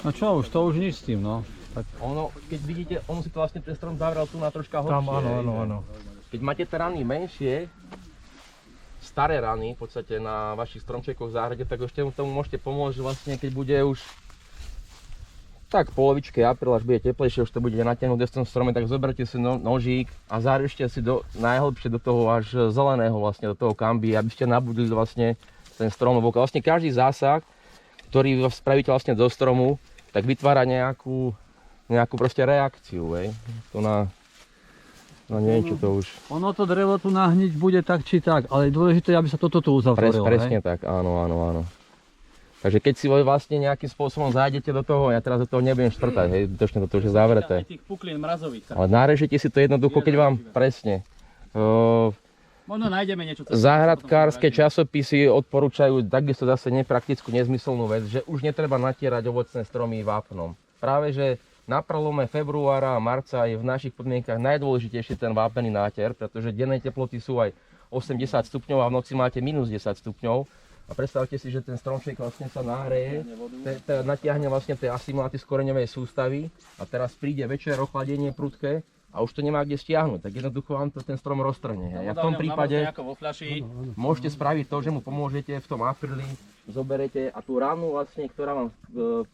No čo už, to už nič s tým, no. Tak Ono, keď vidíte, on si to vlastne ten strom zavrel tu na troška hlbšie. Tam, áno. Keď máte tie rany menšie, staré rany v podstate na vašich stromčekoch v záhrade, tak ešte tomu môžete pomôcť, vlastne keď bude už tak polovičke apríl, až bude teplejšie, už to bude natiahnuté v tom strome, tak zoberte si nožík a zarežte si najhlbšie do toho až zeleného vlastne, do toho kamby, aby ste nabudili vlastne ten strom, lebo vlastne každý zásah, ktorý spravíte vlastne do stromu, tak vytvára nejakú proste reakciu, hej. To no neviem, čo to už. ono to drevo tu nahniť bude tak či tak, ale je dôležité, aby sa toto tu uzavrelo, Presne tak, áno. Takže keď si vlastne nejakým spôsobom zájdete do toho, ja teraz do toho nebudem štrtať, hej, točne toto už je zavreté. Aj tých puklín mrazových. Ale narežete si to jednoducho, keď vám presne. Možno nájdeme niečo. Záhradkárske časopisy odporúčajú takisto zase nepraktickú, nezmyselnú vec, že už netreba natierať ovocné stromy vápnom. Práve že na prelome februára a marca je v našich podmienkach najdôležitejší ten vápený náter, pretože denné teploty sú aj 80 stupňov a v noci máte minus 10 stupňov. A predstavte si, že ten stromček vlastne sa nahreje, natiahne vlastne tie asimiláty z koreňovej sústavy a teraz príde väčšie ochladenie prudké a už to nemá kde stiahnuť, tak jednoducho vám to ten strom roztrhne. A v tom prípade môžete spraviť to, že mu pomôžete v tom apríli, zoberete a tú ranu vlastne, ktorá vám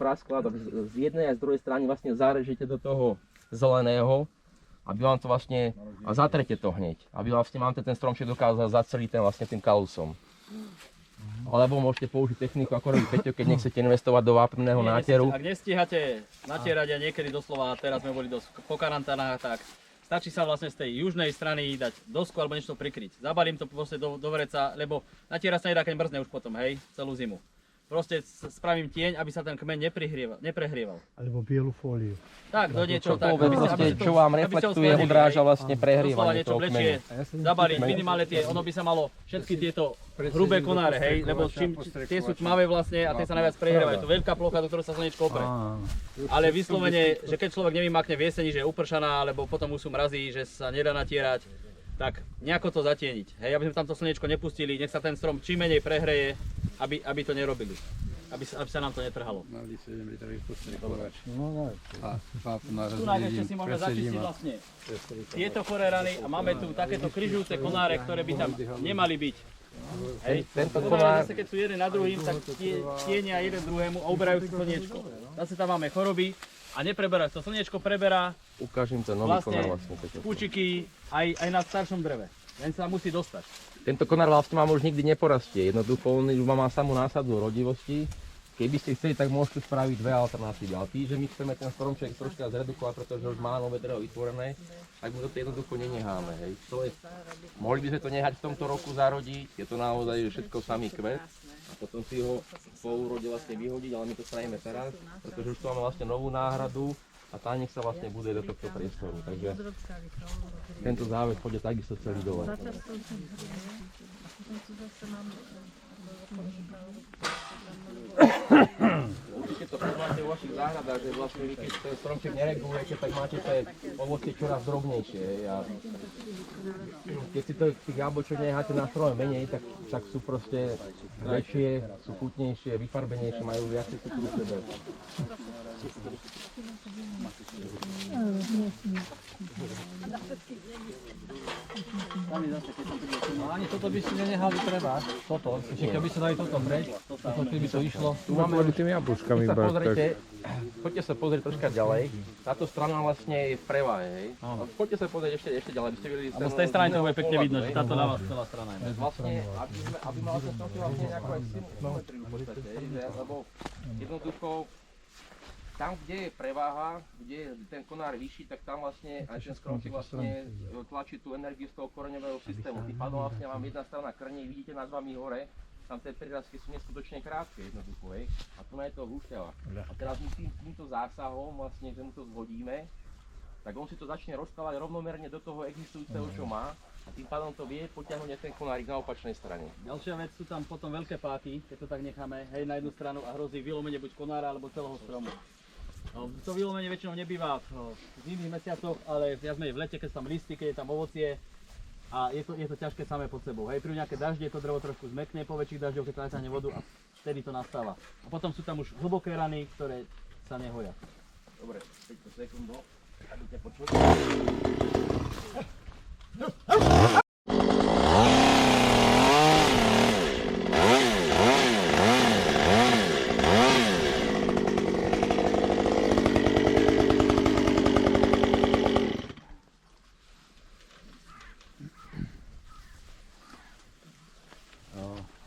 praskla, z jednej a z druhej strany vlastne zarežete do toho zeleného, aby vám to vlastne, a zatrete to hneď, aby vlastne vám ten stromček dokázal zaceliť vlastne tým kalusom. Alebo môžete použiť techniku, ako robí Peťo, keď nechcete investovať do vápneného náteru. Ak nestíhate natierať a niekedy doslova, teraz sme boli po karantánach, tak stačí sa vlastne z tej južnej strany dať dosku alebo niečo prikryť. Zabalím to proste do vreca, lebo natierať sa nedá, keď mrzne už potom, hej, celú zimu. Proste spravím tieň, aby sa ten kmeň neprehrieval. Alebo bielu fóliu. Tak, do niečo tak. Čo vám reflektuje, odráža vlastne prehrievanie niečo toho vlečie, kmeňa. zabaliť minimálne tie, ono by sa malo všetky tieto hrubé konáre, hej, lebo tie sú tmavé vlastne a tie sa najviac prehrievajú. To je veľká plocha, do ktorej sa slnečko opre. Ale vyslovene, že keď človek nevymakne v jeseni, že je upršaná, alebo potom už sú mrazí, že sa nedá natierať, tak nejako to zatieniť. Hej, aby sme tam to slnečko nepustili, nech sa ten strom čím menej prehreje, aby to nerobili. Aby sa nám to netrhalo. Mali 7 litrový postrekovač. No, a vápna Tu ešte si môžeme začistiť vlastne tieto choré rany a máme tu takéto križujúce konáre, ktoré by tam nemali byť. Hej, Tento konár... Zase keď sú jeden na druhým, tak tienia jeden druhému a uberajú si slniečko. Zase tam máme choroby a nepreberajú. To slniečko preberá Ukážem ten nový konár vlastne. kúčiky aj na staršom dreve. Len sa musí dostať. Tento konár vlastne vám už nikdy neporastie. Jednoducho on už má samú násadu rodivosti. Keby ste chceli, tak môžete spraviť dve alternatívy. Ale tým, že my chceme ten stromček troška zredukovať, pretože už má nové drevo vytvorené, tak my to jednoducho nenecháme. Hej. Mohli by sme to nehať v tomto roku zarodiť, je to naozaj všetko samý kvet. A potom si ho po úrode vlastne vyhodiť, ale my to spravíme teraz, pretože už tu máme vlastne novú náhradu a tá nech sa vlastne bude do tohto priestoru. Takže tento závet pôjde takisto celý dole. Určite to poznáte vo vašich záhradách, že vlastne vy keď ten stromček neregulujete, tak máte tie ovocie čoraz drobnejšie. A keď si tých jablčok necháte na strome menej, tak sú proste väčšie, sú chutnejšie, vyfarbenejšie, majú viacej cukru v sebe. Ani toto by si nenehali treba. Toto. Ešte by sa dali toto breť, toto by to išlo. Tu máme tými jablčkami. Poďte sa pozrieť troška ďalej. Táto strana vlastne je v prevahe, hej. Poďte sa pozrieť ešte ďalej, aby ste videli. Z tej strany to bude pekne vidno, že táto ľavá celá strana je. Vlastne, aby mal ten stromček vlastne nejakú aj symetriu v podstate, lebo jednoducho tam, kde je preváha, kde je ten konár vyšší, tak tam vlastne aj ten stromček vlastne tlačí tú energiu z toho koreňového systému. Tým pádom vlastne vám jedna strana krní, vidíte nad vami hore, tam tie prirastky sú neskutočne krátke jednoducho, hej. A tu je to húšťava. A teraz my týmto zásahom vlastne, že mu to zhodíme, tak on si to začne rozkladať rovnomerne do toho existujúceho, čo má. A tým pádom to vie potiahnuť ten konárik na opačnej strane. Ďalšia vec, sú tam potom veľké páky, keď to tak necháme, hej, na jednu stranu a hrozí vylomenie buď konára alebo celého stromu. No, to vylomenie väčšinou nebýva v zimných mesiacoch, ale viac menej v lete, keď sú tam listy, keď je tam ovocie a je to ťažké samé pod sebou. Hej, pri nejaké dažde to drevo trošku zmekne, po väčších dažďoch, keď sa naťahne vodu a vtedy to nastáva. A potom sú tam už hlboké rany, ktoré sa nehoja. Dobre, 5 sekúnd, aby ťa počuli.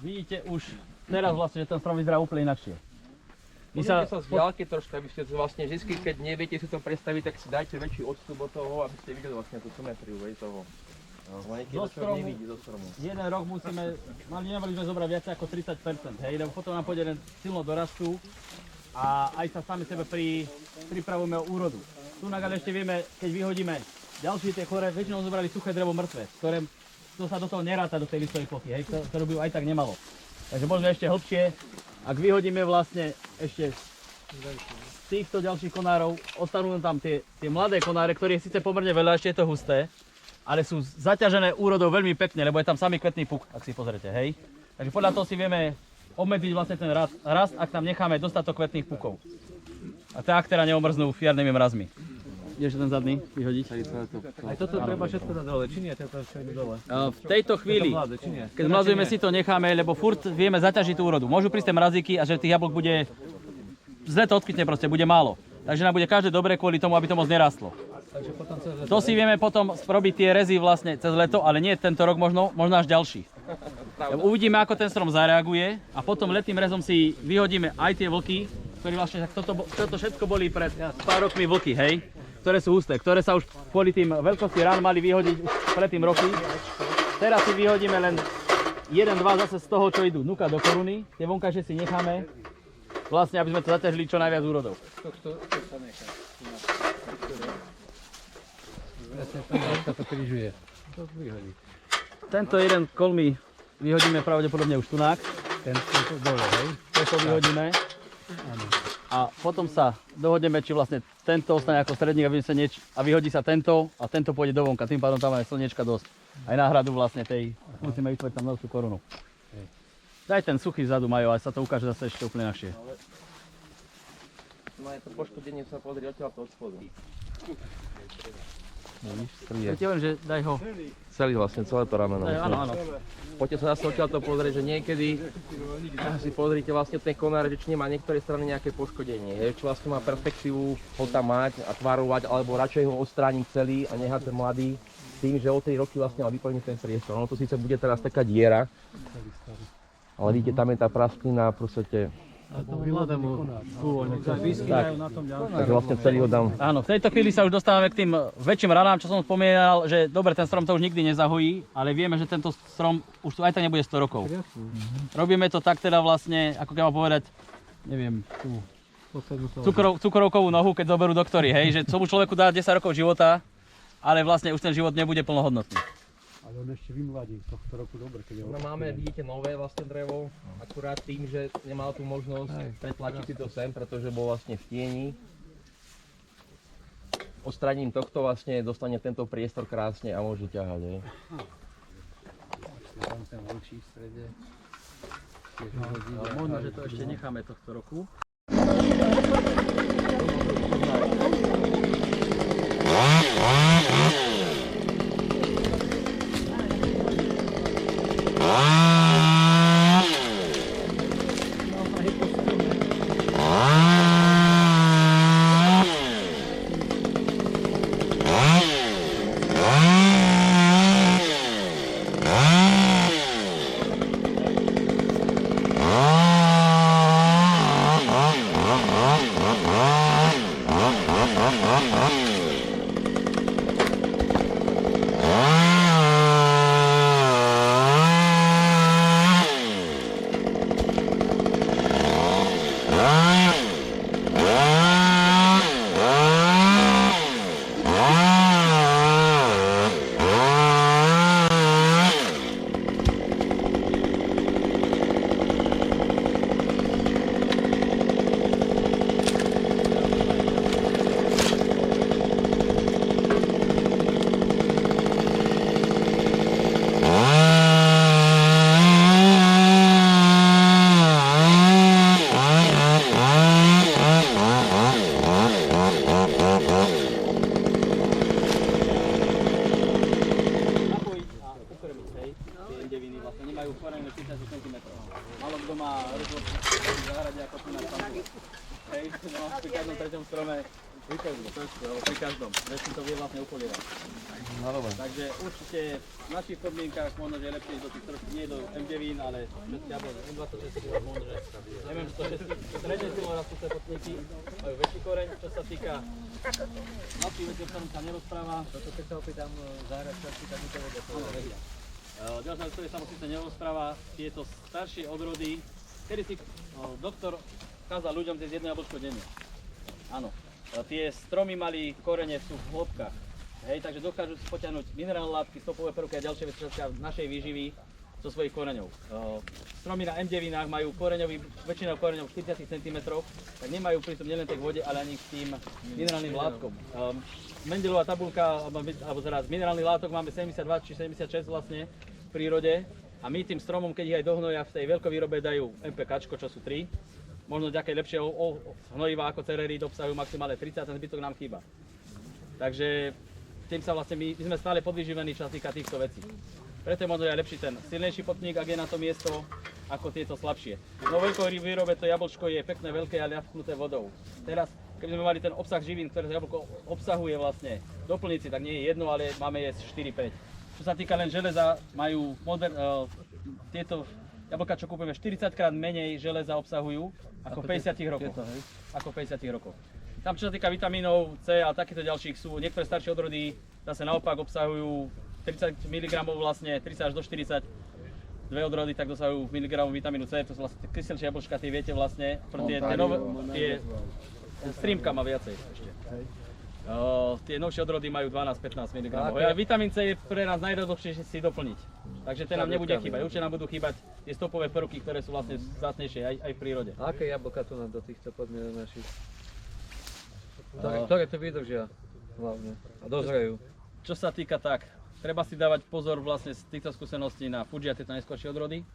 Vidíte už teraz vlastne, že ten strom vyzerá úplne inakšie. Pozrite sa z diaľky troška, aby ste vlastne vždy, keď neviete si to predstaviť, tak si dajte väčší odstup od toho, aby ste videli vlastne tú symetriu toho. Do stromu. Jeden rok nemali sme zobrať viac ako 30%, hej, lebo potom nám pôjde len silno dorastú a aj sa sami sebe pripravujeme o úrodu. Tu ale ešte vieme, keď vyhodíme ďalšie tie chore, väčšinou zobrali suché drevo mŕtve, ktoré to sa do toho neráta do tej listovej plochy, hej, ktorú by aj tak nemalo. Takže možno ešte hlbšie, ak vyhodíme vlastne ešte z týchto ďalších konárov, ostanú tam tie mladé konáre, ktoré je síce pomerne veľa, ešte je to husté, ale sú zaťažené úrodou veľmi pekne, lebo je tam samý kvetný puk, ak si pozrete, hej. Takže podľa toho si vieme obmedziť vlastne ten rast, ak tam necháme dostatok kvetných pukov. A tak teda neomrznú jarnými mrazmi. Ešte ten zadný vyhodiť. Aj toto treba všetko dať dole, či nie? Toto všetko dole. V tejto chvíli, keď mlazujeme, si to necháme, lebo furt vieme zaťažiť tú úrodu. Môžu prísť mrazíky a že tých jablok bude, zle to odkvitne proste, bude málo. Takže nám bude každé dobre kvôli tomu, aby to moc nerastlo. To si vieme potom robiť tie rezy vlastne cez leto, ale nie tento rok možno až ďalší. pravda. Uvidíme, ako ten strom zareaguje a potom letným rezom si vyhodíme aj tie vlky, ktorí vlastne toto všetko boli pred pár rokmi vlky, hej? Ktoré sú husté, ktoré sa už kvôli tým veľkosti rán mali vyhodiť už predtým roky. Teraz si vyhodíme len 1-2 zase z toho, čo idú dnuka do koruny. Tie vonkajšie si necháme, vlastne aby sme to zaťažili čo najviac úrodov. To sa nechá. Presne to križuje. To vyhodí. Tento jeden kolmy vyhodíme pravdepodobne už tunák. Tento dole, hej? Tento vyhodíme. A potom sa dohodneme, či vlastne tento ostane ako stredník a vyhodí sa tento a tento pôjde do vonka. Tým pádom tam je slniečka dosť. Aj náhradu vlastne tej, musíme vytvoriť tam veľkú korunu. Daj ten suchý vzadu, Majo, aj sa to ukáže zase ešte úplne ľahšie. No je to poškodenie, sa pozrie odtiaľ to od spodu. Ja ti hovorím, že daj ho. Celý vlastne, celé to rameno. Áno, áno. Poďte sa zase odtiaľ to pozrieť, že niekedy si pozrite vlastne ten konár, že či nemá niektoré strany nejaké poškodenie. Či vlastne má perspektívu ho tam mať a tvarovať, alebo radšej ho odstrániť celý a nehať ten mladý tým, že o 3 roky vlastne mal vyplniť ten priestor. No to síce bude teraz taká diera, ale vidíte, tam je tá prasklina proste. Takže vlastne celý ho dám. Áno, v tejto chvíli sa už dostávame k tým väčším ranám, čo som spomínal, že dobre, ten strom to už nikdy nezahojí, ale vieme, že tento strom už tu aj tak nebude 100 rokov. Robíme to tak teda vlastne, ako keď mám povedať, neviem, cukrovkovú nohu, keď zoberú doktori, hej, že tomu človeku dá 10 rokov života, ale vlastne už ten život nebude plnohodnotný. Ale on ešte vymladí tohto roku dobre, keď je No máme, vidíte, nové vlastne drevo, akurát tým, že nemal tú možnosť pretlačiť si to sem, pretože bol vlastne v tieni. Odstraním tohto vlastne dostane tento priestor krásne a môže ťahať, hej. Tam ten vlčí v strede. Možno, že to ešte necháme tohto roku. Pri každom treťom strome vykoľbu, pri každom, väčšin to vie vlastne upolievať. Takže určite v našich podmienkach možno, že je lepšie ísť do tých trošku, nie do M9, ale alebo M26, možno, že M106, stredne silno rastúce potníky majú väčší koreň, čo sa týka mladších vecí, o ktorom sa nerozpráva. Toto keď sa opýtam zahrať časti, tak mi to vedia. Ďalšia vec, ktoré sa síce nerozpráva, tieto staršie odrody, kedy si doktor kázal ľuďom cez jedno jablčko denne. Áno, tie stromy mali korene, sú v hĺbkach, hej, takže dokážu si potiahnuť minerálne látky, stopové prvky a ďalšie veci, čo sa našej výživy zo svojich koreňov. Stromy na M9 majú koreňový, väčšinou koreňov 40 cm, tak nemajú prístup nielen k vode, ale ani k tým minerálnym látkom. Mendelová tabuľka, alebo zaraz minerálnych látok máme 72 či 76 vlastne v prírode a my tým stromom, keď ich aj do hnoja v tej veľkovýrobe dajú MPK, čo sú 3, možno nejaké lepšie hnojiva ako cererid obsahujú maximálne 30, ten zbytok nám chýba. Takže tým sa vlastne my sme stále podvyživení, čo sa týka týchto vecí. Preto je možno aj lepší ten silnejší potník, ak je na to miesto, ako tieto slabšie. No veľkou výrobe to jablčko je pekné, veľké a ľahknuté vodou. Teraz, keby sme mali ten obsah živín, ktoré jablko obsahuje vlastne doplnici, tak nie je jedno, ale máme je 4-5. Čo sa týka len železa, majú tieto jablka, čo kúpime, 40 krát menej železa obsahujú ako v 50 rokoch. Ako v 50 rokoch. Tam čo sa týka vitamínov C a takýchto ďalších sú niektoré staršie odrody zase naopak obsahujú 30 mg vlastne, 30 až do 40. Dve odrody tak dosahujú miligramov vitamínu C, to sú vlastne kyselšie jablčka, tie viete vlastne, tie streamka má viacej ešte. Tie novšie odrody majú 12-15 mg. A vitamín C je pre nás najjednoduchšie si doplniť. Takže ten nám nebude chýbať. Určite nám budú chýbať tie stopové prvky, ktoré sú vlastne vzácnejšie aj v prírode. A aké jablka tu nám do týchto podmienok našich? Ktoré to vydržia hlavne a dozrejú? Čo sa týka tak, treba si dávať pozor vlastne z týchto skúseností na Fuji a tieto najskôršie odrody.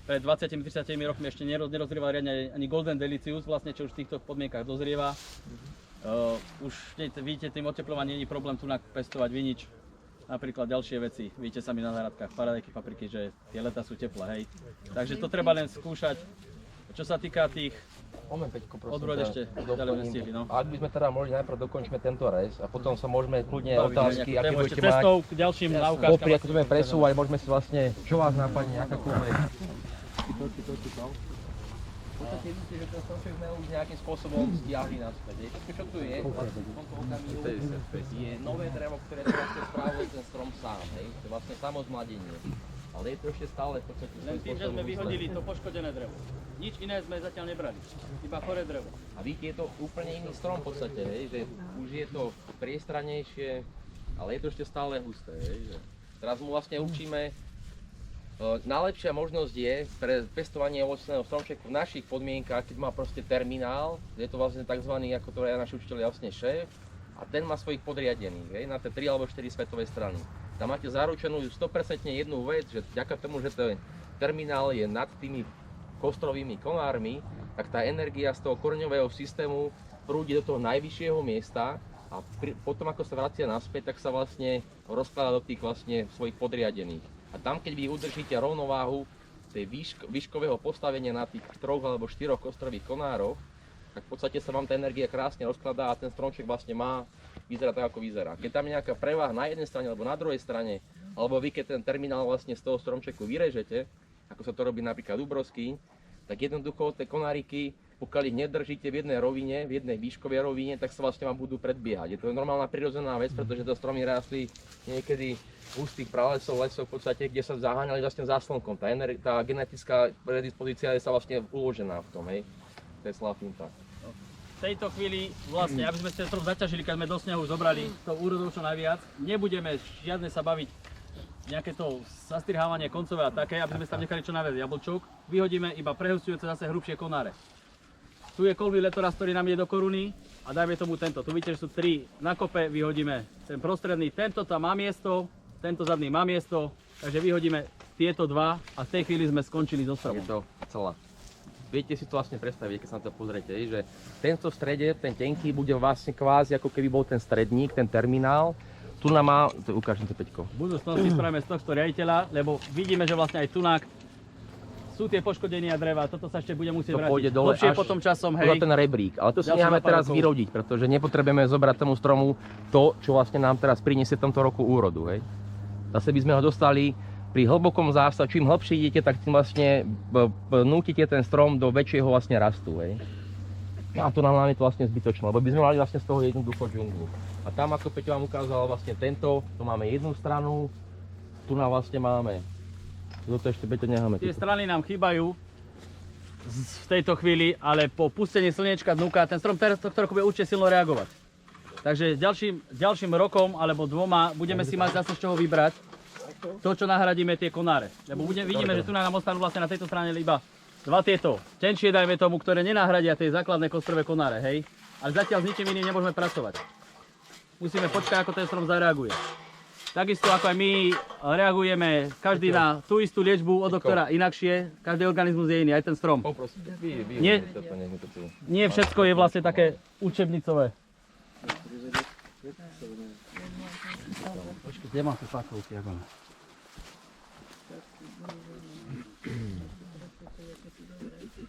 Pred 20-30 rokmi ešte nerozrieval riadne ani Golden Delicious, vlastne, čo už v týchto podmienkach dozrieva. Už vidíte, tým oteplovaním nie je problém tu pestovať vinič. Napríklad ďalšie veci, vidíte sami na záhradkách, paradajky, papriky, že tie leta sú teplé, hej. Takže to treba len skúšať. Čo sa týka tých Moment, Peťko, prosím. odrôd ešte ďalej nestihli, no. Ak by sme teda mohli najprv dokončíme tento rez a potom sa môžeme kľudne otázky, aké budete mať. Cestou k ďalším na ukážkam. Popri, ako budeme presúvať, môžeme si vlastne, čo vás napadne, akákoľvek. V podstate vidíte, že ten stromček sme už nejakým spôsobom stiahli naspäť. Všetko, čo tu je, vlastne v tomto okamihu je nové drevo, ktoré to vlastne spravuje ten strom sám, hej. To je vlastne samozmladenie. Ale je to ešte stále v podstate Len tým, že sme vyhodili to poškodené drevo. Nič iné sme zatiaľ nebrali, iba choré drevo. A vidíte, je to úplne iný strom v podstate, hej, že už je to priestranejšie, ale je to ešte stále husté, hej, že teraz mu vlastne učíme. Najlepšia možnosť je pre pestovanie ovocného stromčeku v našich podmienkach, keď má proste terminál, je to vlastne tzv. Ako to je naši učiteľi vlastne šéf, a ten má svojich podriadených, hej, na tie 3 alebo 4 svetové strany. Tam máte zaručenú 100% jednu vec, že vďaka tomu, že ten terminál je nad tými kostrovými konármi, tak tá energia z toho koreňového systému prúdi do toho najvyššieho miesta a potom ako sa vracia naspäť, tak sa vlastne rozkladá do tých vlastne svojich podriadených. A tam, keď vy udržíte rovnováhu tej výškového postavenia na tých 3 alebo 4 kostrových konároch, tak v podstate sa vám tá energia krásne rozkladá a ten stromček vlastne vyzerá tak, ako vyzerá. Keď tam je nejaká prevaha na jednej strane alebo na druhej strane, alebo vy keď ten terminál vlastne z toho stromčeku vyrežete, ako sa to robí napríklad u broskyň, tak jednoducho tie konáriky, pokiaľ ich nedržíte v jednej rovine, v jednej výškovej rovine, tak sa vlastne vám budú predbiehať. Je to normálna prirodzená vec, pretože to stromy rástli niekedy hustých pralesov, lesov v podstate, kde sa zaháňali vlastne za slnkom. Tá genetická predispozícia je sa vlastne uložená v tom, hej. To je slafínta. V tejto chvíli vlastne, aby sme sa trochu zaťažili, keď sme do snehu zobrali to úrodov čo najviac, nebudeme žiadne sa baviť nejaké to zastrihávanie koncové a také, aby sme tam nechali čo najviac jablčok. Vyhodíme iba prehustujúce zase hrubšie konáre. Tu je kolby letoraz, ktorý nám ide do koruny a dajme tomu tento. Tu vidíte, že sú 3 na kope, vyhodíme ten prostredný, tento tam má miesto, tento zadný má miesto, takže vyhodíme tieto 2 a v tej chvíli sme skončili so stromom. Je to celá. Viete si to vlastne predstaviť, keď sa na to pozriete, že tento v strede, ten tenký, bude vlastne kvázi ako keby bol ten stredník, ten terminál. Tu nám má, ukážem to Peťko. V budúcnosti spravíme z tohto riaditeľa, lebo vidíme, že vlastne aj tunák sú tie poškodenia dreva, toto sa ešte bude musieť to pôjde vrátiť dole hlbšie až potom časom, hej. Ten rebrík, ale to si necháme teraz vyrodiť, pretože nepotrebujeme zobrať tomu stromu to, čo vlastne nám teraz priniesie v tomto roku úrodu, hej. Zase by sme ho dostali pri hlbokom zásahu, čím hlbšie idete, tak tým vlastne nútite ten strom do väčšieho vlastne rastu, hej. A to nám je to vlastne zbytočné, lebo by sme mali vlastne z toho jednoducho džunglu. A tam, ako Peťo vám ukázal, vlastne tento, tu máme jednu stranu, tu nám vlastne máme, toto ešte Peťo necháme. Tie strany nám chýbajú v tejto chvíli, ale po pustení slniečka dnúka ten strom tohto roku bude určite silno reagovať. Takže ďalším rokom alebo 2 budeme si mať zase z čoho vybrať to, čo nahradíme tie konáre. Lebo vidíme, že tu nám ostanú vlastne na tejto strane iba 2 tieto tenšie, dajme tomu, ktoré nenahradia tie základné kostrové konáre, hej. Ale zatiaľ s ničím iným nemôžeme pracovať. Musíme počkať, ako ten strom zareaguje. Takisto ako aj my reagujeme každý na tú istú liečbu od doktora inakšie, každý organizmus je iný, aj ten strom. Nie všetko je vlastne také učebnicové. Počkej, kde mám tu fakulky?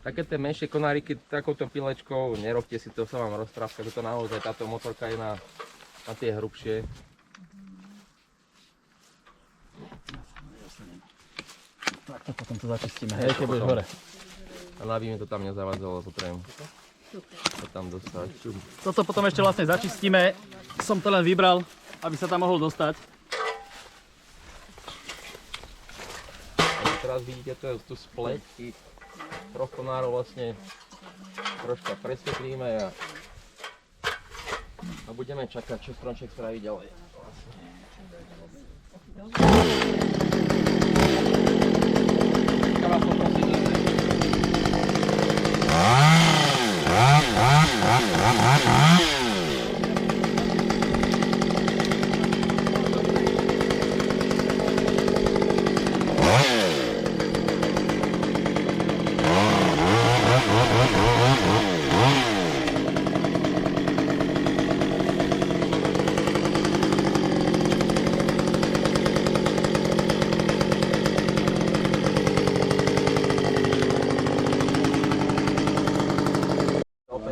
Také tie menšie konáriky takouto pilečkou, nerobte si to, sa vám roztráska, to naozaj táto motorka je na tie hrubšie. Tak toto Potom to začistíme, hej, keď budeš hore. A aby mi to tam nezavádzalo, potrebujem to tam dostať. Toto potom ešte vlastne začistíme. Som to len vybral, aby sa tam mohol dostať. A teraz vidíte tú spleť tých troch konárov vlastne troška presvetlíme a budeme čakať, čo stromček spraví ďalej. Ja vás poprosím,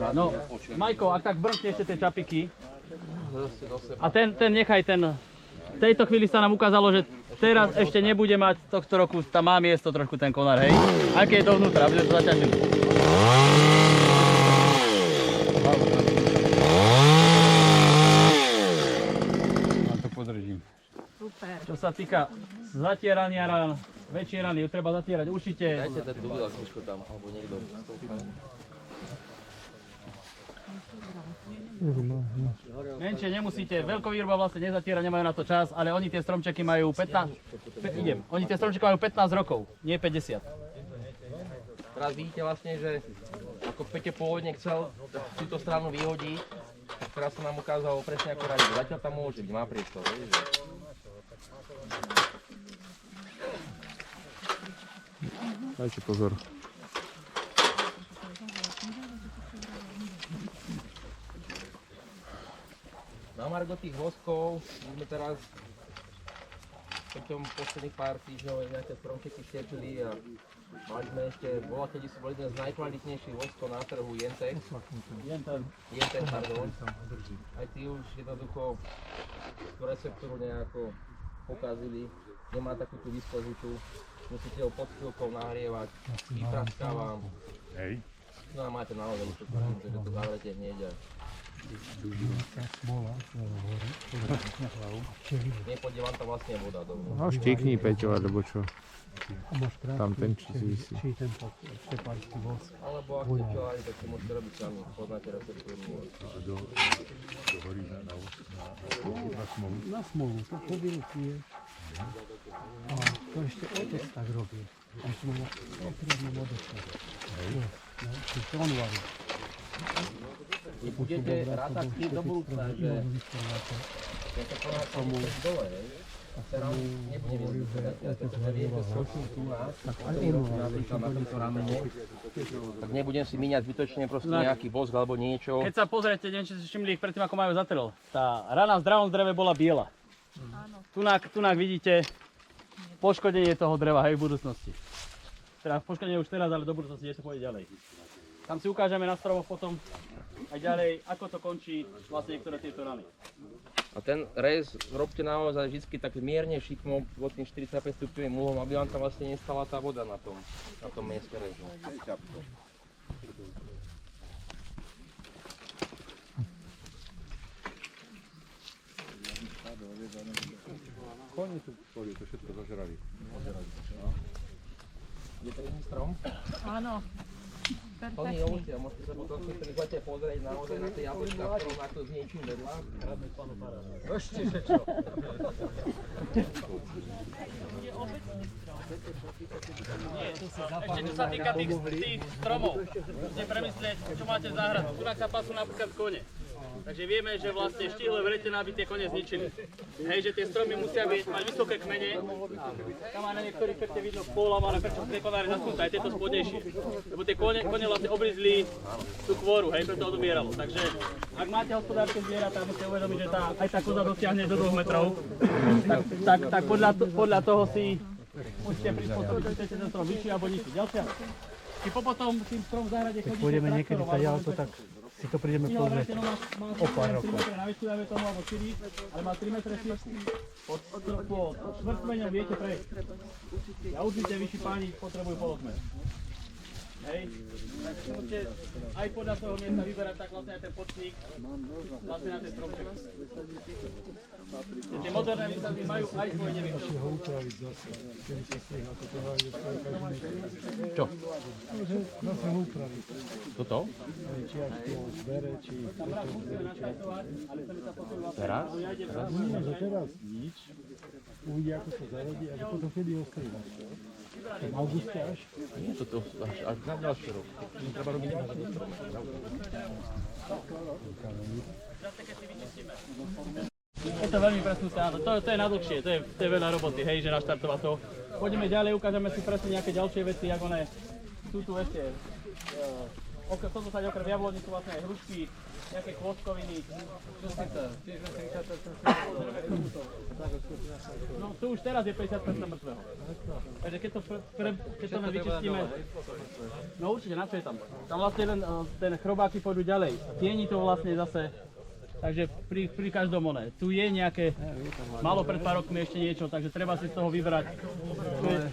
No, Majko, ak tak brnkne ešte tie čapiky. A ten nechaj, v tejto chvíli sa nám ukázalo, že teraz ešte nebude mať tohto roku, tam má miesto trošku ten konár, hej? Aké je to vnútra, aby sme to zaťažili. Vám to podržím. Čo sa týka zatierania rán, väčšie rany, ju treba zatierať určite. dajte ten dubila knižko tam, alebo niekto. Menšie nemusíte, veľkovýroba vlastne nezatiera, nemajú na to čas, ale oni tie stromčeky majú 15, oni tie stromčeky majú 15 rokov, nie 50. Teraz vidíte vlastne, že ako Peťo pôvodne chcel túto stranu vyhodiť, tak teraz sa nám ukázalo presne ako radí. Zatiaľ tam môže byť, má priestor. Dajte pozor. Na margo tých voskov my sme teraz potom posledných pár týždňov nejaké stromčeky štiepili a mali sme ešte, bola kedy sú boli jeden z najkvalitnejších voskov na trhu Jentex. Jentex, pardon. Aj tí už jednoducho tú receptúru nejako pokazili, nemá takú tú viskozitu, musíte ho pod chvíľkou nahrievať, vypraská vám. Hej. No a máte naozaj, že to zavrete hneď a nepôjde vám tam vlastne voda dovnú. No štíkni Peťo, alebo čo? Tam ten či si vysí. Či tento štepársky vosk. Alebo ak ste čelári, tak si môžete robiť sami, poznáte receptúru. Dohorí na smolu. Na smolu, to chodil tiež. A to ešte otec tak robí. Až mu opriadne vodečko. No, či to on varí. Vy budete rátať s tým do budúcna, že keď sa koná tomu dole, teraz nebudeme vyzerať, pretože viem, že skočím tu nás, napríklad na tomto ramene, tak nebudem si míňať zbytočne proste nejaký vosk alebo niečo. Keď sa pozriete, neviem, či si všimli ich predtým, ako majú zatrel, tá rana v zdravom dreve bola biela. Tunák vidíte poškodenie toho dreva, hej, v budúcnosti. Teda poškodenie už teraz, ale do budúcnosti ešte pôjde ďalej. Tam si ukážeme na stromoch potom aj ďalej, ako to končí vlastne niektoré tieto rany. A ten rez robte naozaj vždy tak mierne šikmo pod tým 45 stupňovým uhlom, aby vám tam vlastne nestala tá voda na tom mieste rezu. Koni tu boli, to všetko zažrali. Je to iný strom? Áno. Plný ovocia, môžete sa potom si príklade pozrieť naozaj na tie jablčka, v ktorom ako s niečím vedľa. Ešte, že čo? Ešte čo sa týka tých stromov, musíte premyslieť, čo máte v záhrade. Tunak sa pasú napríklad kone. Takže vieme, že vlastne štíhle vretená by tie kone zničili. Hej, že tie stromy musia mať vysoké kmene. Tam aj na niektorých pekne vidno polamané, prečo tie konáre zaschnúť, aj tieto spodnejšie. Lebo tie kone vlastne obrizli tú kôru, hej, preto odumieralo. Takže ak máte hospodárske zvieratá, musíte uvedomiť, že aj tá koza dosiahne do 2 metrov. Tak podľa toho si musíte prispôsobiť, či chcete ten strom vyšší alebo nižší. Ďalšia. Či potom tým strom v záhrade chodíte Pôjdeme niekedy tady, ale to tak si to prídeme pozrieť. O pár rokov. 3 metre na výšku, dajme tomu, alebo 4, ale má 3 metre šírky. Pod štvrtmeňom viete prejsť. A určite vyšší páni potrebujú polosmer. Hej, tak môžete aj podľa toho miesta vyberať tak vlastne aj ten počník, vlastne na ten stromček. Tie moderné výstavby majú aj svoje nevýhody. Čo? Zase ho upraviť. Toto? Či až to zbere, či... Tam raz musíme naštartovať, ale chceme sa potom vlastne... Teraz? Nie, že teraz nič. Uvidí, ako sa zarodí a že potom kedy ostrýva. V auguste až. Nie, toto až na ďalší rok. Treba robiť na strome. Je to veľmi presnúce, áno. To je nadlhšie, to je veľa roboty, hej, že naštartovať to. Poďme ďalej, ukážeme si presne nejaké ďalšie veci, ako ne. Sú tu ešte, toto sa okrem jablodní sú vlastne aj hrušky, nejaké kôstkoviny. No tu už teraz je 50% mŕtvého. Takže keď to vyčistíme, no určite, na čo je tam? Tam vlastne len ten chrobáky pôjdu ďalej. Tieni to vlastne zase, takže pri každom one. Tu je nejaké, malo pred pár rokmi ešte niečo, takže treba si z toho vybrať,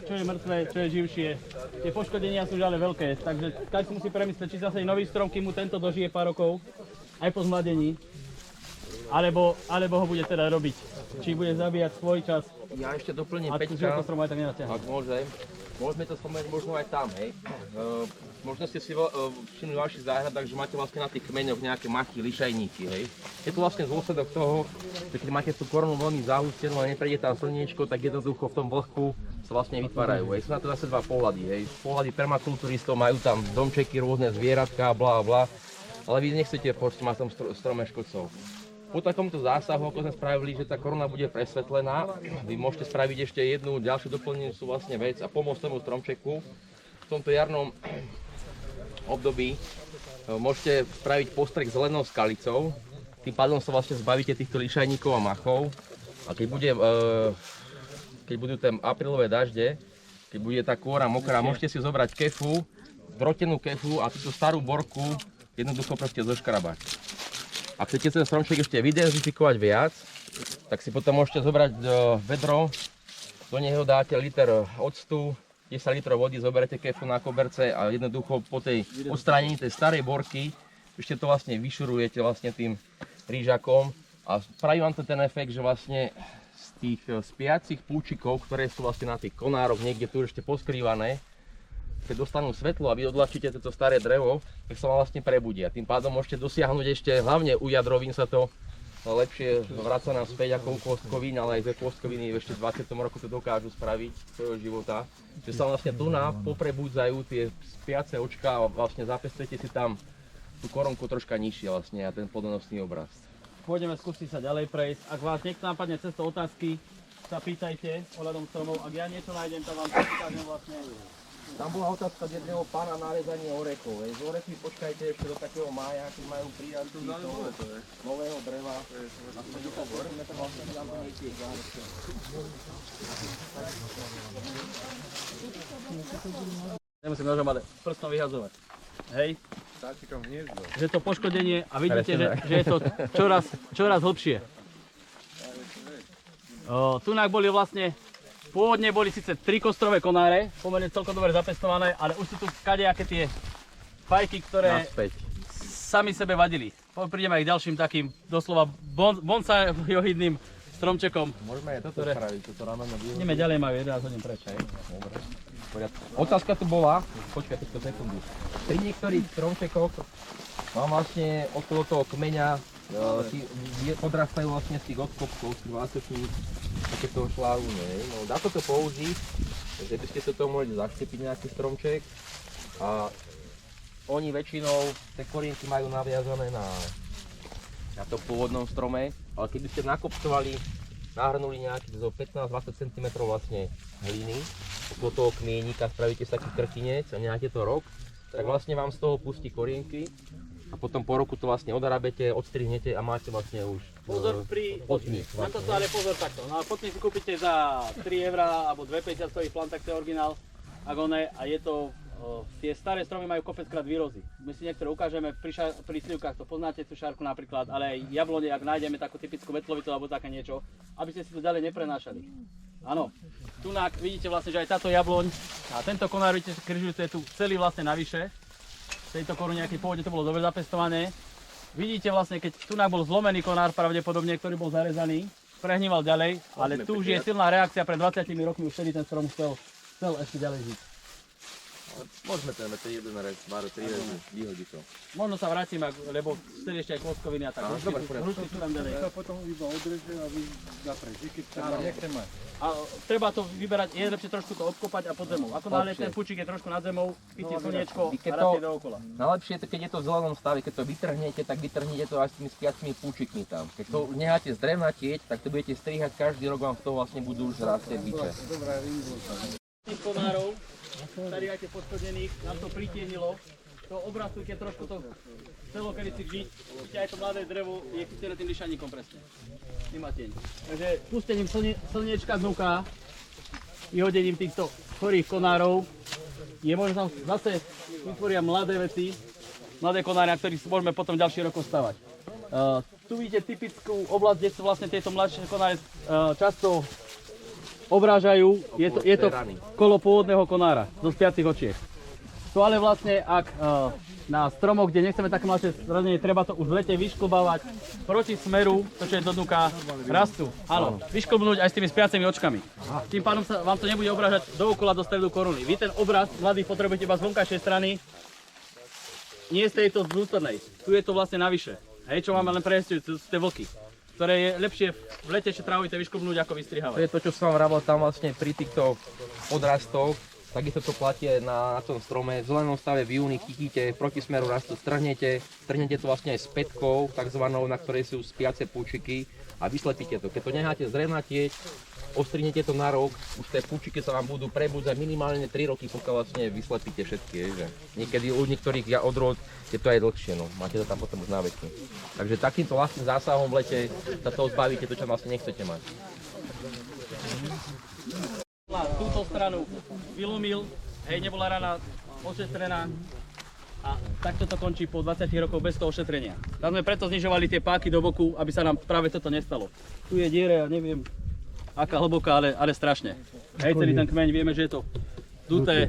čo je mŕtve, čo je živšie. Tie poškodenia sú ale veľké, takže každý musí premyslieť, či zase nový strom, kým mu tento dožije pár rokov, aj po zmladení, alebo ho bude teda robiť. Či bude zabíjať svoj čas. Ja ešte doplním A Peťka, strom aj tak nenatiahne. ak môžem. Môžeme to spomenúť možno aj tam, hej. Možno ste si všimli v vašich záhradách, že máte vlastne na tých kmeňoch nejaké machy, lišajníky, hej. Je to vlastne dôsledok toho, že keď máte tú korunu veľmi zahustenú a neprejde tam slniečko, tak jednoducho v tom vlhku sa vlastne vytvárajú, hej. Sú na to zase dva pohľady, hej. Pohľady permakulturistov, majú tam domčeky, rôzne zvieratka, blá blá, ale vy nechcete proste mať tam strome škodcov. Po takomto zásahu, ako sme spravili, že tá koruna bude presvetlená, vy môžete spraviť ešte jednu ďalšiu doplňujúcu vlastne vec a pomôcť tomu stromčeku. V tomto jarnom období môžete spraviť postrek zelenou skalicou, tým pádom sa vlastne zbavíte týchto lišajníkov a machov. A keď budú tie aprílové dažde, keď bude tá kôra mokrá, môžete si zobrať kefu, drotenú kefu a túto starú borku jednoducho proste zoškrabať. Ak chcete ten stromček ešte vydenzifikovať viac, tak si potom môžete zobrať vedro, do neho dáte liter octu, 10 litrov vody, zoberete kefu na koberce a jednoducho po tej odstránení tej starej borky ešte to vlastne vyšurujete vlastne tým rýžakom a spraví vám to ten efekt, že vlastne z tých spiacich púčikov, ktoré sú vlastne na tých konároch niekde tu ešte poskrývané, keď dostanú svetlo a vy odlačíte toto staré drevo, tak sa vám vlastne prebudia. Tým pádom môžete dosiahnuť ešte, hlavne u jadrovín sa to lepšie vraca nám späť ako u kôstkovín, ale aj ze kôstkoviny ešte v 20. roku to dokážu spraviť svojho života. Že sa vlastne tu poprebudzajú tie spiace očka a vlastne zapestujete si tam tú korunku troška nižšie vlastne a ten plodonosný obraz. Pôjdeme skúsiť sa ďalej prejsť. Ak vás niekto napadne cez to otázky, sa pýtajte ohľadom stromov. Ak ja niečo nájdem, tak vám to ukážem vlastne. Tam bola otázka od jedného pána na rezanie orechov. Z orechy počkajte ešte do takého mája, keď majú prijať toho nového dreva. Nemusím nožom, ale prstom vyhadzovať. Hej? Že to poškodenie a vidíte, že je to čoraz hlbšie. Tunák boli vlastne, pôvodne boli síce 3 kostrové konáre, pomerne celkom dobre zapestované, ale už sú tu kadejaké tie fajky, ktoré sami sebe vadili. Prídeme aj k ďalším takým doslova bonsajohydným stromčekom. Môžeme aj toto spraviť, toto rameno vyhodí. Ideme ďalej, majú 11 hodín preč. Dobre. Otázka tu bola, počkaj teďko sekundu. Pri niektorých stromčekoch mám vlastne okolo toho kmeňa podrastajú vlastne z tých odkopkov, z tých vlásečníc, takéto šláhune. No, dá to použiť, že by ste sa to mohli zaštepiť nejaký stromček a oni väčšinou tie korienky majú naviazané na to pôvodnom strome, ale keby ste nakopcovali, nahrnuli nejaký zo 15-20 cm vlastne hliny okolo toho kmienika, spravíte sa taký krtinec a necháte to rok, tak vlastne vám z toho pustí korienky. A potom po roku to vlastne odrabete, odstrihnete a máte vlastne už pozor pri potník. Na to ale pozor takto. No, potník si kúpite za 3 € alebo 2,50 stojí Plantax, to je originál Agone a je to tie staré stromy majú kopeckrát výrozy. My si niektoré ukážeme, pri slivkách to poznáte, tú šárku napríklad, ale aj jablone, ak nájdeme takú typickú vetlovicu alebo také niečo, aby ste si to ďalej neprenášali. Áno, tunák vidíte vlastne, že aj táto jabloň a tento konár, vidíte, križujúce je tu celý vlastne navyše. V tejto korune, aký pôvodne to bolo dobre zapestované. Vidíte vlastne, keď tunák bol zlomený konár pravdepodobne, ktorý bol zarezaný, prehníval ďalej, ale tu už je silná reakcia, pred 20 rokmi už vtedy ten strom chcel ešte ďalej žiť. Môžeme ten jeden rez, 2-3 rezy, vyhodí to. Možno sa vrátim, lebo chceli ešte aj klockoviny a tak. Dobre, Hrušky sú tam ďalej. To potom iba odreže a vy zapreží, keď sa nechce mať. A treba to vyberať, je lepšie trošku to obkopať a pod zemou. Ako náhle ten pučík je trošku nad zemou, chytí slniečko a rastie dookola. Najlepšie je to, keď je to v zelenom stave, keď to vytrhnete, tak vytrhnete to aj s tými spiacimi púčikmi tam. Keď to necháte zdrevnatieť, tak to budete strihať každý rok, vám z toho vlastne budú už zrásť biče. Tých konárov, tady aj tie poškodených, nám to pritienilo. To obrastujte trošku to chcelo kedysi žiť. Vidíte, aj to mladé drevo je chytené tým lišaníkom presne. Nemá tieň. Takže pustením slniečka znúka, vyhodením týchto chorých konárov, je možno zase vytvoria mladé veci, mladé konáre, na ktorých môžeme potom ďalšie rokov stavať. Tu vidíte typickú oblasť, kde sú vlastne tieto mladšie konáre často obrážajú, je to kolo pôvodného konára zo spiacich očiek. To ale vlastne, ak na stromoch, kde nechceme také mladšie zranenie, treba to už v lete vyšklbávať proti smeru, to čo je do dnuka, rastú. Áno, vyšklbnúť aj s tými spiacimi očkami. Tým pádom sa vám to nebude obrážať dookola do stredu koruny. Vy ten obraz mladý potrebujete iba z vonkajšej strany, nie z tejto z vnútornej. Tu je to vlastne navyše. Hej, čo máme len prehesťujú, to sú tie vlky, ktoré je lepšie v lete ešte trávite vyšklbnúť ako vystrihávať. To je to, čo som vám vravel tam vlastne pri týchto odrastoch. Takisto to platí na tom strome. V zelenom stave v júni chytíte, proti smeru rastu strhnete to vlastne aj s pätkou, takzvanou, na ktorej sú spiace púčiky a vyslepíte to. Keď to necháte zrevnatieť, ostrihnete to na rok, už tie púčiky sa vám budú prebudzať minimálne 3 roky, pokiaľ vlastne vyslepíte všetky. Že? Niekedy u niektorých odrôd je to aj dlhšie, no. Máte to tam potom už na veky. Takže takýmto vlastným zásahom v lete sa toho zbavíte, to čo vlastne nechcete mať. Túto stranu vylomil, hej, nebola rana ošetrená a takto to končí po 20 rokov bez toho ošetrenia. Tam sme preto znižovali tie páky do boku, aby sa nám práve toto nestalo. Tu je diera, ja neviem aká hlboká, ale strašne. Hej, celý ten kmeň, vieme, že je to duté.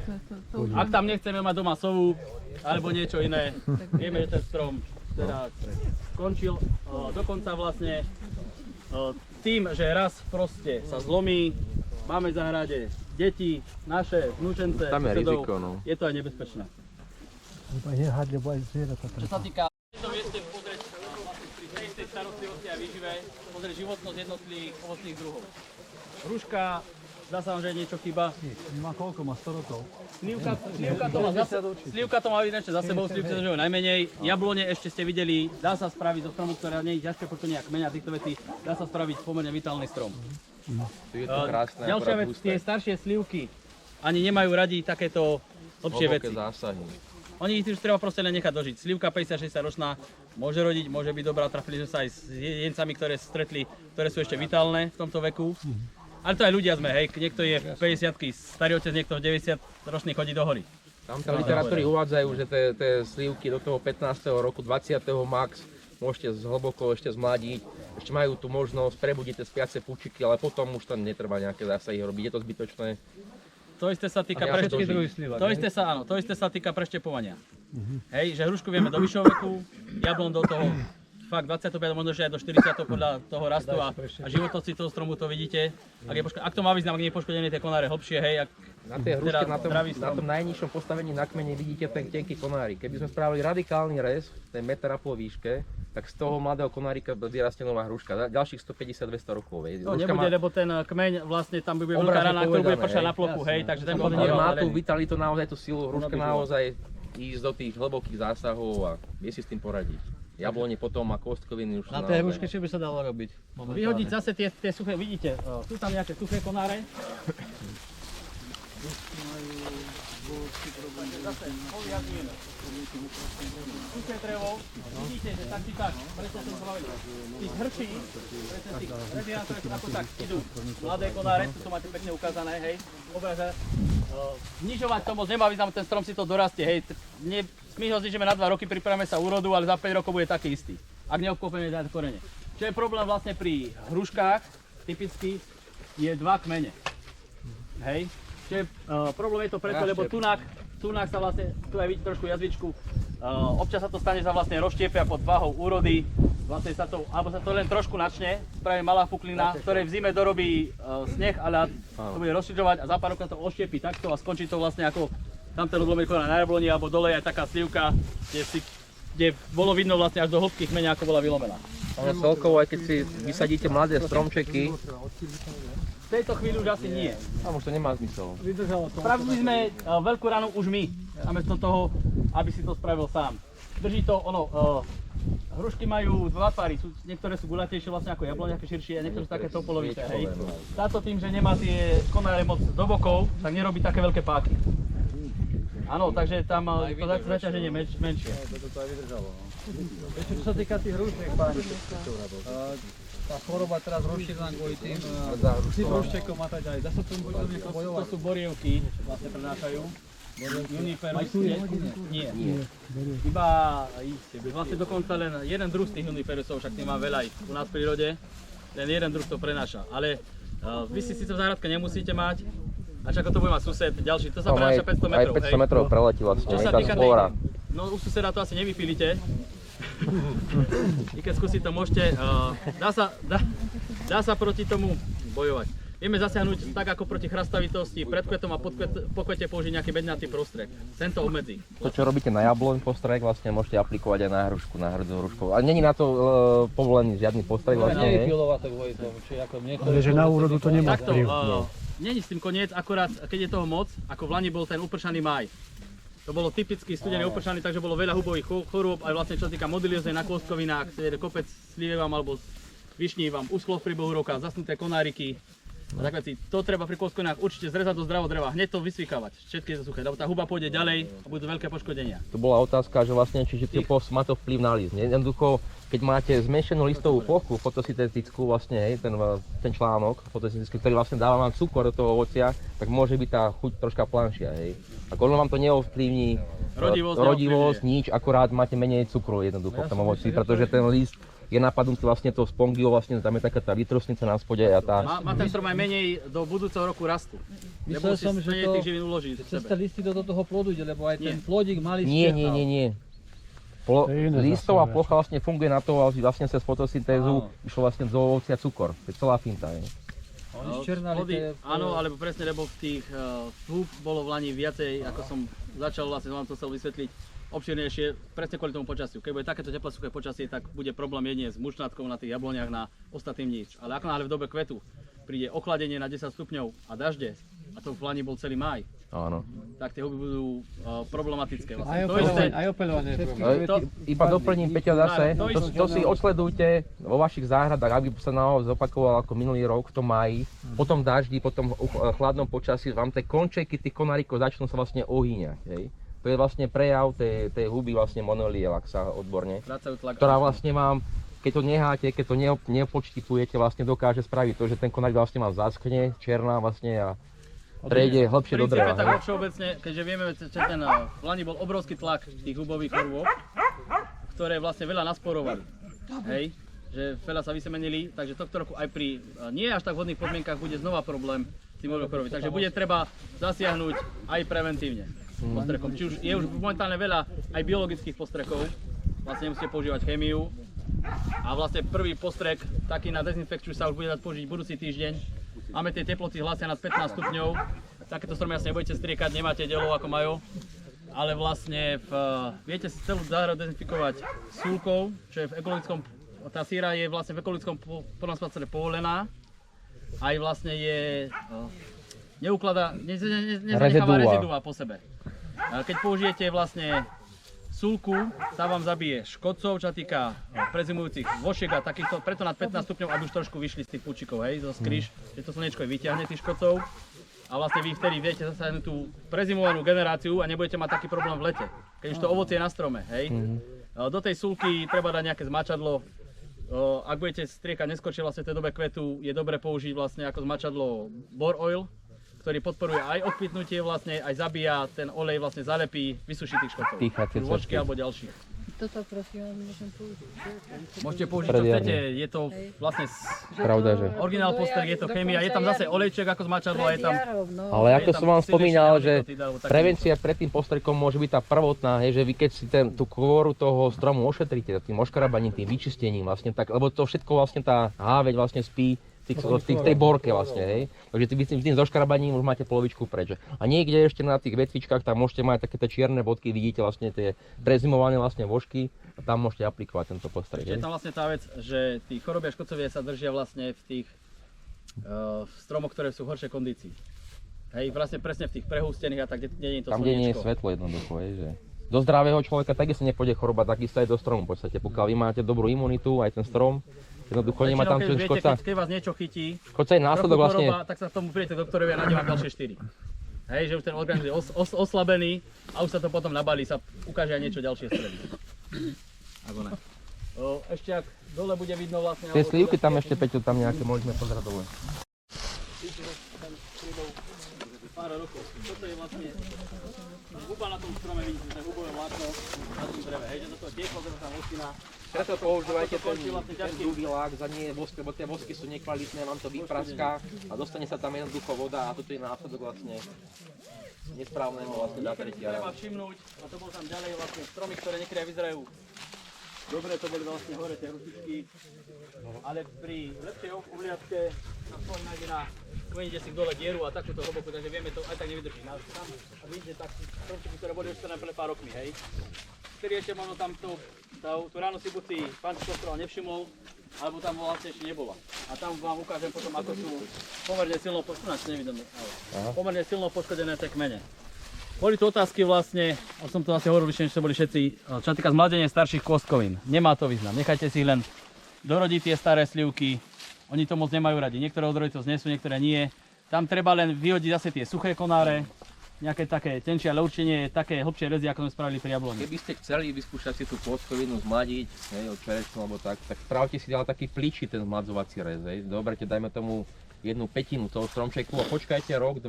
Ak tam nechceme mať doma sovu alebo niečo iné, vieme, že ten strom teda skončil dokonca vlastne tým, že raz proste sa zlomí. Máme v záhrade deti, naše vnúčence, Tam je susedov, riziko, no. je to aj nebezpečné. Nehať, lebo aj zvieratá Čo sa týka tejto viete pozrieť vlastne pri tej starostlivosti a výžive, pozrieť životnosť jednotlivých ovocných druhov. Hruška, zdá sa vám, že niečo chýba. Má koľko? Má 100 rokov. Slivka to má ešte za sebou, slivky sa žijú najmenej. Jablone ešte ste videli, dá sa spraviť zo stromu, ktorá nie je ťažké, preto nejak menia týchto vecí, dá sa spraviť pomerne vitálny strom. Tu je to krásne, Ďalšia vec, tie staršie slivky ani nemajú radi takéto hlbšie veci. zásahy. Oni ich už treba proste len nechať dožiť. Slivka 50-60 ročná môže rodiť, môže byť dobrá, trafili sme sa aj s jedencami, ktoré stretli, ktoré sú ešte vitálne v tomto veku. Ale to aj ľudia sme, hej, niekto je v 50-ky, starý otec, niekto v 90-ročný chodí do hory. Tam tie literatúry uvádzajú, že tie slivky do toho 15. roku, 20. max, môžete hlboko ešte zmladiť, ešte majú tu možnosť prebudiť tie spiace púčiky, ale potom už tam netreba nejaké zásahy robiť, je to zbytočné. To isté sa týka to isté sa týka preštepovania. Hej, že hrušku vieme do vyššieho veku, jablon do toho fakt 25, možno že aj do 40 podľa toho rastu a životosti toho stromu to vidíte. Ak to má význam, ak nie je poškodené tie konáre hlbšie, hej, Na tej hruške, na tom najnižšom postavení na kmene vidíte ten tenký konárik. Keby sme spravili radikálny rez, ten 1,5 m výške, tak z toho mladého konárika vyrastie nová hruška. Ďalších 150-200 rokov. No nebude, lebo ten kmeň vlastne tam bude veľká rana, ktorú bude pršať na plochu, hej, takže ten bude má tú vitalitu, naozaj tú silu, hruška naozaj ísť do tých hlbokých zásahov a vie si s tým poradiť. Jablone potom a kostkoviny už Na tej hruške čo by sa dalo robiť? Vyhodiť zase tie suché, vidíte, sú tam nejaké suché konáre. Zase poviazujeme. Suché drevo, vidíte, že tak či tak, presne som povedal. Tých hrší, presne tých radiátorov ako tak idú mladé konáre, tu to máte pekne ukázané, hej, obráža znižovať to moc nemá význam, ten strom si to dorastie, hej. My ho znižíme na 2 roky, pripravíme sa úrodu, ale za 5 rokov bude taký istý, ak neobklopíme dať korene. Čo je problém vlastne pri hruškách, typicky, je 2 kmene. Hej. Čiže problém je to preto, lebo tunák sa vlastne, tu aj vidíte trošku jazvičku, občas sa to stane, sa vlastne rozštiepia pod váhou úrody, vlastne sa to, alebo sa to len trošku načne, spraví malá puklina, ktorej v zime dorobí sneh a ľad, to bude rozšiřovať a za pár rokov to oštiepí takto a skončí to vlastne ako tam ten odlomený korán na jabloni, alebo dole je aj taká slivka, kde bolo vidno vlastne až do hĺbky kmeňa, ako bola vylomená. Ale celkovo, aj keď si vysadíte mladé stromčeky, v tejto chvíli už asi nie. a už to nemá zmysel. Spravili sme veľkú ranu už my, namiesto toho, aby si to spravil sám. Drží to, hrušky majú 2 tvary, niektoré sú guľatejšie vlastne ako jabloň, aké širšie a niektoré sú také topolovité, hej. Táto tým, že nemá tie konáre moc do bokov, tak nerobí také veľké páky. Áno, takže tam to zaťaženie menšie. Ešte čo sa týka tých hrušiek, páni, tá choroba teraz rozšírená kvôli tým hruščekom a tak ďalej. Dá sa tomu nejako bojovať? To sú borievky, vlastne prenášajú. Juniperus? Nie. Iba, vlastne dokonca len jeden druh z tých juniperusov, však tým má veľa ich u nás v prírode, len jeden druh to prenáša. Ale vy si síce v záhradke nemusíte mať, a čo ako to bude mať sused, ďalší, to sa prenáša 500 metrov. Aj 500 metrov preletí vlastne, Čo je sa tá týka spora. no u suseda to asi nevypílite. I keď skúsiť to môžete, dá sa proti tomu bojovať. Vieme zasiahnuť tak ako proti chrastavitosti, pred kvetom a po kvete použiť nejaký bednatý prostrek. Ten to obmedzí. To, čo robíte na jabloň postrek, vlastne môžete aplikovať aj na hrušku, na hrdzú hrušku. A není na to povolený žiadny postrek vlastne, Nie je hej? pilová to kvôli tomu, či ako niektoré... Ale že na úrodu to nemá Takto, vplyv. není s tým koniec, akorát keď je toho moc, ako v lani bol ten upršaný máj. To bolo typický studený upršaný, takže bolo veľa hubových chorôb, aj vlastne čo sa týka modiliózy na kôstkovinách, kopec slivie vám alebo višní vám uschlo v priebehu roka, zasnuté konáriky. A tak veci, to treba pri kôstkovinách určite zrezať do zdravého dreva, hneď to vysvykávať, všetky sú suché, lebo tá huba pôjde ďalej a budú veľké poškodenia. Tu bola otázka, že vlastne, čiže má to vplyv na list. Jednoducho, keď máte zmenšenú listovú plochu, fotosyntetickú vlastne, hej, ten článok fotosyntetický, ktorý vlastne dáva vám cukor do toho ovocia, tak môže byť tá chuť troška planšia, hej. Ako ono vám to neovplyvní rodivosť, nič, akorát máte menej cukru jednoducho v tom ovoci, pretože ten list je napadnutý vlastne tou spongiou, vlastne tam je taká tá vytrusnica na spode a tá... Má ten strom aj menej do budúceho roku rastu. Myslel som, že menej to tých živín uloží v cez sebe. tie listy do toho plodu ide, lebo aj ten plodík malý Nie. To je iné Listová zase, plocha vlastne funguje na to, aby vlastne cez fotosyntézu išlo vlastne do ovocia cukor. To je celá finta. Je. Áno, alebo presne, lebo v tých húb bolo v lani viacej, ako som začal, vlastne vám to chcel vysvetliť, obširnejšie, presne kvôli tomu počasiu. Keď bude takéto teplé suché počasie, tak bude problém jedine s mušnátkou na tých jabloniach, na ostatným nič. Ale ako náhle v dobe kvetu príde ochladenie na 10 stupňov a dažde, a to v lani bol celý máj, Áno. tak tie huby budú problematické. Vlastne. Aj opeľované. Iba doplním, Peťa, zase, to si odsledujte vo vašich záhradách, aby sa naozaj zopakoval ako minulý rok v tom máji, potom daždi, potom chladnom počasí, vám tie končeky tých konárikov začnú sa vlastne ohýňať. Hej. To je vlastne prejav tej huby vlastne monolielaxa odborne, ktorá vlastne vám, keď to neháte, keď to nepočtipujete, vlastne dokáže spraviť to, že ten konárik vlastne vám zaschne, černá vlastne a prejde hlbšie do dreva. Tak všeobecne, keďže vieme, že ten v lani bol obrovský tlak tých hubových chorôb, ktoré vlastne veľa nasporovali. Hej, že veľa sa vysemenili, takže tohto roku aj pri nie až tak vhodných podmienkach bude znova problém s tým hubovým chorobom. Takže bude treba zasiahnuť aj preventívne postrekom. Či už je už momentálne veľa aj biologických postrekov, vlastne nemusíte používať chémiu. A vlastne prvý postrek, taký na dezinfekciu, sa už bude dať použiť budúci týždeň. Máme tie teploty hlásia nad 15 stupňov. Takéto stromy asi nebudete striekať, nemáte delov ako majú. Ale vlastne viete si celú záhradu dezinfikovať súlkou, čo je v ekologickom, tá síra je vlastne v ekologickom poľnohospodárstve povolená. Aj vlastne je, nezanecháva rezidua po sebe. Keď použijete vlastne súlku, tá vám zabije škodcov, čo sa týka prezimujúcich vošiek a takýchto, preto nad 15 stupňov, aby už trošku vyšli z tých púčikov, hej, zo skríž, že to slnečko vyťahne tých škodcov a vlastne vy vtedy viete zasiahnuť tú prezimovanú generáciu a nebudete mať taký problém v lete, keď už to ovocie je na strome, hej. Do tej súlky treba dať nejaké zmačadlo, ak budete striekať neskôršie vlastne v tej dobe kvetu, je dobre použiť vlastne ako zmačadlo bor oil, ktorý podporuje aj odkvitnutie vlastne, aj zabíja ten olej, vlastne zalepí, vysuší tých škodcov. Tých a tie Vločky cvrčky. alebo ďalších. Toto prosím vás môžem použiť. Môžete použiť, čo chcete, je to vlastne Pravda, že. originál poster, je to chémia, je tam zase olejček ako z mačadla, je tam... Ale ako je tam som vám silnejší spomínal, že aminotid alebo taký- prevencia pred tým postrekom môže byť tá prvotná, hej, že vy keď si tú kôru toho stromu ošetríte, tým oškrabaním, tým vyčistením vlastne, tak, lebo to všetko vlastne tá háveť vlastne spí v tej borke vlastne, hej. Takže tým zoškrabaním už máte polovičku preč. A niekde ešte na tých vetvičkách tam môžete mať také tie čierne bodky, vidíte vlastne tie prezimované vlastne vožky a tam môžete aplikovať tento postrek. Je tam vlastne tá vec, že tí chorobia škodcovia sa držia vlastne v tých stromoch, ktoré sú v horšej kondícii. Hej, vlastne presne v tých prehústených a tak, kde nie je to Tam, kde nie je slniečko. svetlo jednoducho, hej, že do zdravého človeka takisto nepôjde choroba, takisto aj do stromu v podstate. Pokiaľ vy máte dobrú imunitu, aj ten strom, jednoducho nemá tam čo Väčšinou, škodca. keď vás niečo chytí, Škodca je následok trochu vlastne, choroba, tak sa k tomu príjete doktorovi a nájde vám ďalšie 4. Hej, že už ten organizmus je oslabený a už sa to potom nabalí, sa ukáže aj niečo ďalšie stredy. Alebo ne. Ešte ak dole bude vidno vlastne... tie slivky tam ešte, Peťo, tam nejaké môžeme pozerať dole. Pár rokov. Toto je vlastne huba na tom strome, vidíte, to je hubové vlákno na tom dreve. Hej, že toto tieklo, to tam osina. Preto používajte A to končí vlastne ten ťažkým. dlhý lák za nie vosky, lebo tie vosky sú nekvalitné, vám to vypraská a dostane sa tam jednoducho voda a toto je následok vlastne nesprávneho vlastne Treba dáteretia. všimnúť, a to bol tam ďalej vlastne stromy, ktoré niekedy aj vyzerajú dobre, to boli vlastne hore tie rusičky, ale pri lepšej obliadke tam som nájde na kmenite si dole dieru a takúto hlbokú, takže vieme to aj tak nevydrží. Tam a vidíte tak stromčeky, ktoré boli už pred pár rokmi, hej. Vtedy ešte možno tam tú ránu si buď si pán Kostrova nevšimol, alebo tam vlastne ešte nebola. A tam vám ukážem potom, ako sú pomerne silno pomerne silno poškodené tie kmene. Boli tu otázky vlastne, už som to asi hovoril, že boli všetci, čo sa týka zmladenia starších kôstkovín. Nemá to význam, nechajte si len dorodiť tie staré slivky, oni to moc nemajú radi. Niektoré odrody to znesú, niektoré nie. Tam treba len vyhodiť zase tie suché konáre, nejaké také tenšie, ale určite nie také hlbšie rezy, ako sme spravili pri jabloni. Keby ste chceli vyskúšať si tú kôstkovinu zmladiť, hej, od čerečnú alebo tak spravte si ďalej taký pličí ten zmladzovací rez, hej. Doberte, dajme tomu 1/5 toho stromčeku a počkajte rok, 2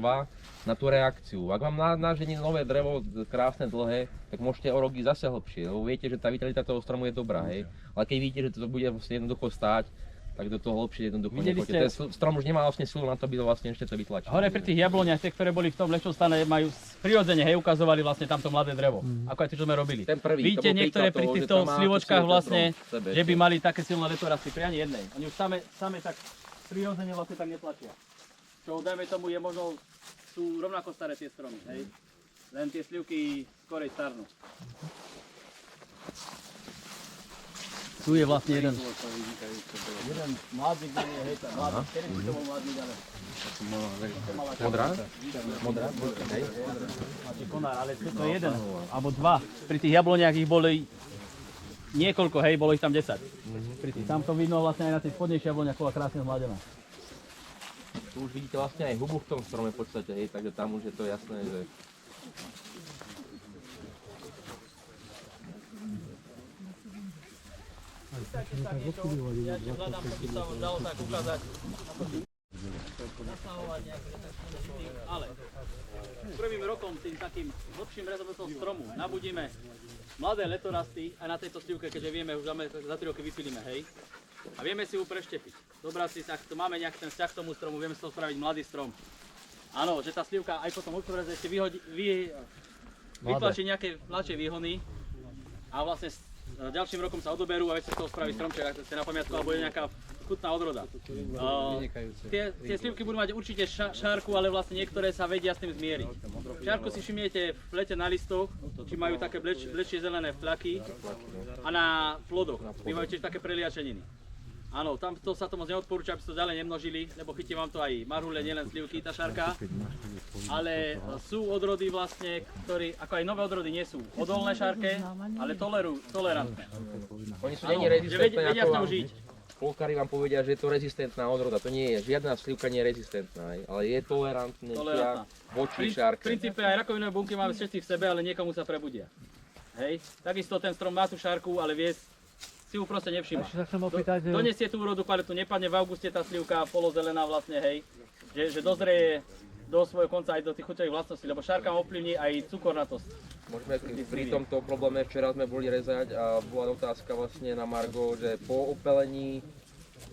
na tú reakciu. Ak vám nážení nové drevo, krásne, dlhé, tak môžete o rok ísť zase hlbšie, lebo viete, že tá vitalita toho stromu je dobrá, hej. Ale keď vidíte, že to bude jednoducho stáť, tak do toho hlbšie jednoducho nechoďte. Ten strom už nemá vlastne silu na to, aby to vlastne ešte to vytlačil. Hore pri tých jabloniach, tie, ktoré boli v tom lepšom stane, majú prirodzene, hej, ukazovali vlastne tamto mladé drevo. Ako aj to, čo sme robili. Ten prvý, Vidíte to bol niektoré príklad pri toho, že týchto tam má tú slivočkách silu ten vlastne, strom v sebe že by ešte. mali také silné letorasty pri ani jednej. Oni už same tak prirodzene vlastne tak netlačia. Čo dajme tomu je možno, sú rovnako staré tie stromy, hej. Len tie slivky skorej starnú. Tu je vlastne jeden mladník, hej, ten mladník, kedy si to bol mladník, ale... Modrá? Modrá? Hej. Máte konár, ale to je jeden, alebo dva. Pri tých jabloniach ich boli niekoľko, hej, bolo ich tam 10. Pri tých, tam to vidno vlastne aj na tej spodnejšej jabloni, ako bola krásne zmladená. Tu už vidíte vlastne aj hubu v tom strome v podstate, hej, takže tam už je to jasné, že... Ja ti hľadám, aby sa vám dalo tak ukázať, ako si nasahovať nejaké ale prvým rokom tým takým hlbším rezom toho stromu nabudíme mladé letorasty aj na tejto slivke, keďže vieme, už za 3 roky vypilíme, hej. A vieme si ju preštepiť. Dobrá si, ak to máme nejaký ten vzťah k tomu stromu, vieme si to spraviť mladý strom. Áno, že tá slivka aj po tom hlbšom reze ešte vytlačí nejaké mladšie výhony a vlastne ďalším rokom sa odoberú a viete z toho spraviť stromček, ak ste na pamiatku, alebo je nejaká chutná odroda. Tie slivky budú mať určite šárku, ale vlastne niektoré sa vedia s tým zmieriť. Šárku si všimnete v lete na listoch, či majú také blečie zelené flaky a na plodoch, majú tiež také preliačeniny. Áno, tam to sa to moc neodporúča, aby ste to ďalej nemnožili, lebo chytí vám to aj marhule, nielen slivky, tá šárka. Ale sú odrody vlastne, ktorí, ako aj nové odrody, nie sú odolné šárke, ale tolerantné. Oni sú není rezistentné, vedia s ako ňou vám, žiť. polkári vám povedia, že je to rezistentná odroda. To nie je, žiadna slivka nie je rezistentná, ale je tolerantná voči V šárke. princípe aj rakovinové bunky máme všetci v sebe, ale niekomu sa prebudia. Hej, takisto ten strom má tú šárku, ale vie, si ju proste nevšíma. Ešte sa chcem opýtať, Donesie tú úrodu kvalitu, nepadne v auguste tá slivka polozelená vlastne, hej, že dozrie do svojho konca aj do tých chuťových vlastností, lebo šárka ovplyvní aj cukor na to. Môžeme pri tomto probléme včera sme boli rezať a bola otázka vlastne na margo, že po opelení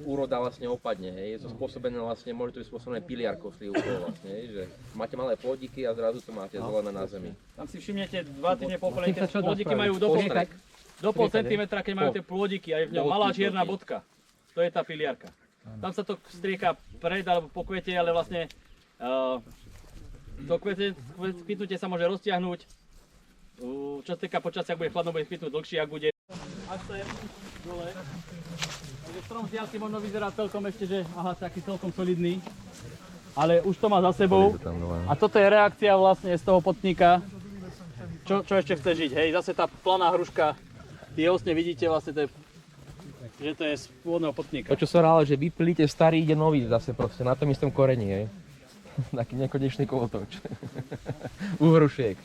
úroda vlastne opadne, hej. Je to spôsobené vlastne, môže to byť spôsobené piliarkou slivkou vlastne, hej, že máte malé plodiky a zrazu to máte zelené na zemi. Tam si všimnete 2 týždne po opelení, tie plodiky majú do pol centimetra, keď majú tie plodiky a je v ňom malá čierna bodka. To je tá piliarka. Tam sa to strieka pred alebo po kvete, ale vlastne to kvitnutie sa môže roztiahnuť. Čo sa týka počasia, ak bude chladno, bude kvitnúť dlhšie, ak bude. Ak sa je dole, takže strom z diaľky možno vyzerá celkom ešte, že aha, taký celkom solidný. Ale už to má za sebou. A toto je reakcia vlastne z toho potníka. Čo ešte chce žiť, hej? Zase tá planá hruška, tie osne vidíte vlastne, že to je z pôvodného potníka. To čo sa rále, že vypilíte starý, ide nový zase proste na tom istom koreni, hej. Taký nekonečný kolotoč. U hrušiek.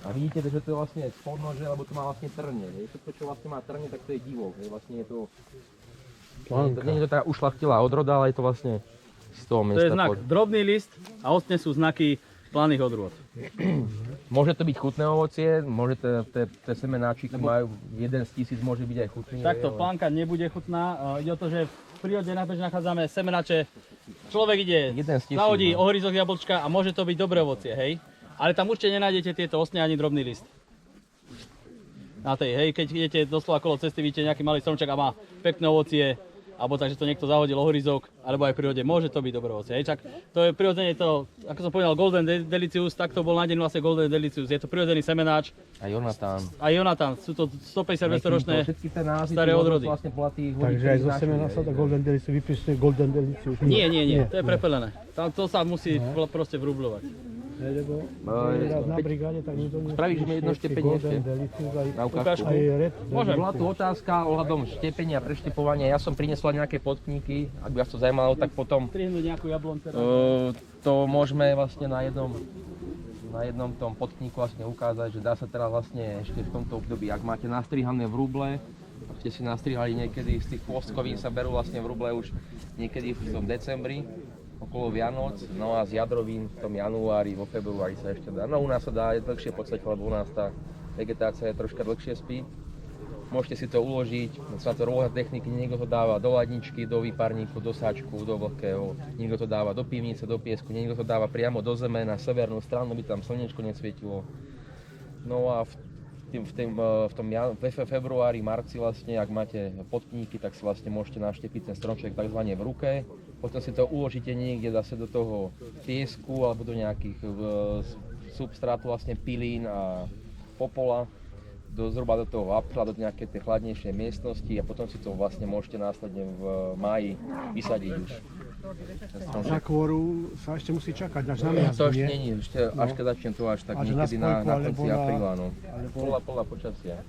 A vidíte, že to je vlastne spodnože, lebo to má vlastne trne, hej. Všetko, čo vlastne má trne, tak to je divok, hej. Vlastne je to... Nie je to taká ušľachtilá odroda, ale je to vlastne z toho miesta. To je znak drobný list a ostne sú znaky planých odrôd. Môže to byť chutné ovocie, môže tie semenáčiky majú, jeden z 1000 môže byť aj chutný. Takto, plánka nebude chutná, ide o to, že v prírode nabežne nachádzame semenače. Človek ide, zahodí ohryzok jablčka a môže to byť dobré ovocie, hej? Ale tam určite nenájdete tieto osne ani drobný list. Na tej, hej, keď idete doslova kolo cesty, vidíte nejaký malý stromček a má pekné ovocie, alebo takže to niekto zahodil ohryzok, alebo aj v prírode môže to byť dobré ovocie. Hej, čak to je prirodzene to, ako som povedal, Golden Delicious, tak to bol nájdený vlastne Golden Delicious. Je to prirodzený semenáč. A Jonatán. A Jonatán, sú to 150-200 ročné staré odrody. Takže aj zo semena sa to Golden Delicious vypíšte Golden Delicious. Nie, to je prepelené. Tam to sa musí proste vrubľovať. Lebo raz na brigáde, tak nikto nie... Spravíš mi jedno štepenie ešte? Na ukážku. Môžem. Bola tu otázka ohľadom štepenia a preštepovania. Ja som priniesla nejaké potníky, ak by vás to zaujímalo, tak potom Strihnúť nejakú jablon teraz. to môžeme vlastne na jednom tom potníku vlastne ukázať, že dá sa teraz vlastne ešte v tomto období, ak máte nastrihané vruble, ak ste si nastrihali niekedy z tých pôstkovín, sa berú vlastne vruble už niekedy v tom decembri, okolo Vianoc, no a z jadrovín v tom januári, vo februári sa ešte dá. No u nás sa dá dlhšie v podstate, lebo u nás tá vegetácia je troška dlhšie spí. Môžete si to uložiť, sú na to rôzne techniky, niekto to dáva do ladničky, do výparníku, do sáčku, do vlhkého, niekto to dáva do pivnice, do piesku, niekto to dáva priamo do zeme na severnú stranu, by tam slnečko nesvietilo. No a v tom februári, marci vlastne, ak máte potníky, tak si vlastne môžete naštepiť ten stromček takzvané v ruke. Potom si to uložíte niekde zase do toho piesku alebo do nejakých substrátu, vlastne pilín a popola, zhruba do toho apríla, do nejakej tej chladnejšej miestnosti a potom si to vlastne môžete následne v máji vysadiť už. Na kôru sa ešte musí čakať až na miasto, to ešte nie? Ešte až keď začnem to až tak až niekedy na konci apríla, no. alebo... Podľa počasia.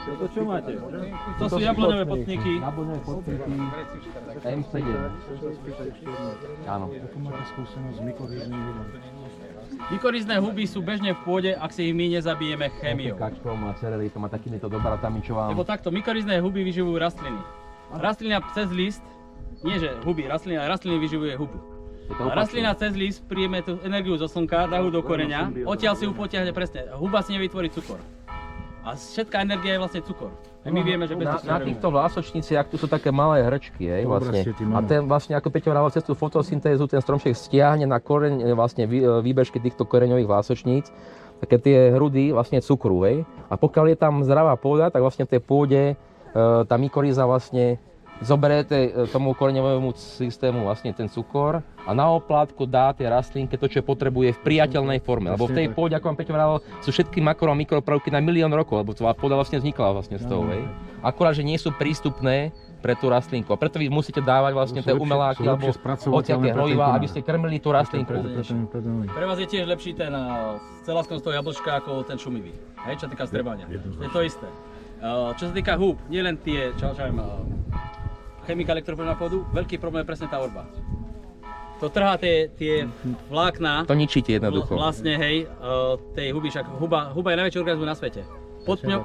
To čo máte? To sú jablonové potníky. Jablonové potníky M7. Áno. Ako máte skúsenosť s mykorýznymi hubami? Mykorizné huby sú bežne v pôde, ak si ich my nezabijeme chémiou. Kačkom a cerelitom a takýmito dobratami, čo vám... Lebo takto, mykorizné huby vyživujú rastliny. Rastlina cez list, nie že huby, rastliny vyživuje hubu. A rastlina cez list príjme tú energiu zo slnka, dá ho do koreňa, odtiaľ si ju potiahne presne. Huba si nevytvorí cukor. A všetká energia je vlastne cukor. A my vieme, že bez na týchto vlásočniciach tu sú také malé hrčky, hej, vlastne. A ten vlastne, ako Peťo vravel, cez tú fotosyntézu, ten stromček stiahne na koreň vlastne výbežky týchto koreňových vlásočníc, také tie hrudy vlastne cukru, hej. A pokiaľ je tam zdravá pôda, tak vlastne v tej pôde tá mykoríza vlastne zoberie tomu koreňovému systému vlastne ten cukor a na oplátku dá tej rastlinke to, čo potrebuje v priateľnej forme. Lebo v tej pôde, ako vám Peťo vravel, sú všetky makro a mikroprvky na 1 000 000 rokov, lebo tá pôda vlastne vznikla vlastne z toho, hej. Akurát, že nie sú prístupné pre tú rastlinku. A preto vy musíte dávať vlastne tie umeláky alebo hociaké hnojivá, aby ste krmili tú rastlinku. Pre vás je tiež lepší ten celaskom z toho jablčka ako ten šumivý. Hej, čo týka strebania. Je to isté. Čo sa týka húb, nielen tie, chemikálie, ktoré na pôdu, veľký problém je presne tá orba. To trhá tie vlákna. To ničíte jednoducho. Vlastne, hej, tej huby, však huba je najväčší organizmus na svete.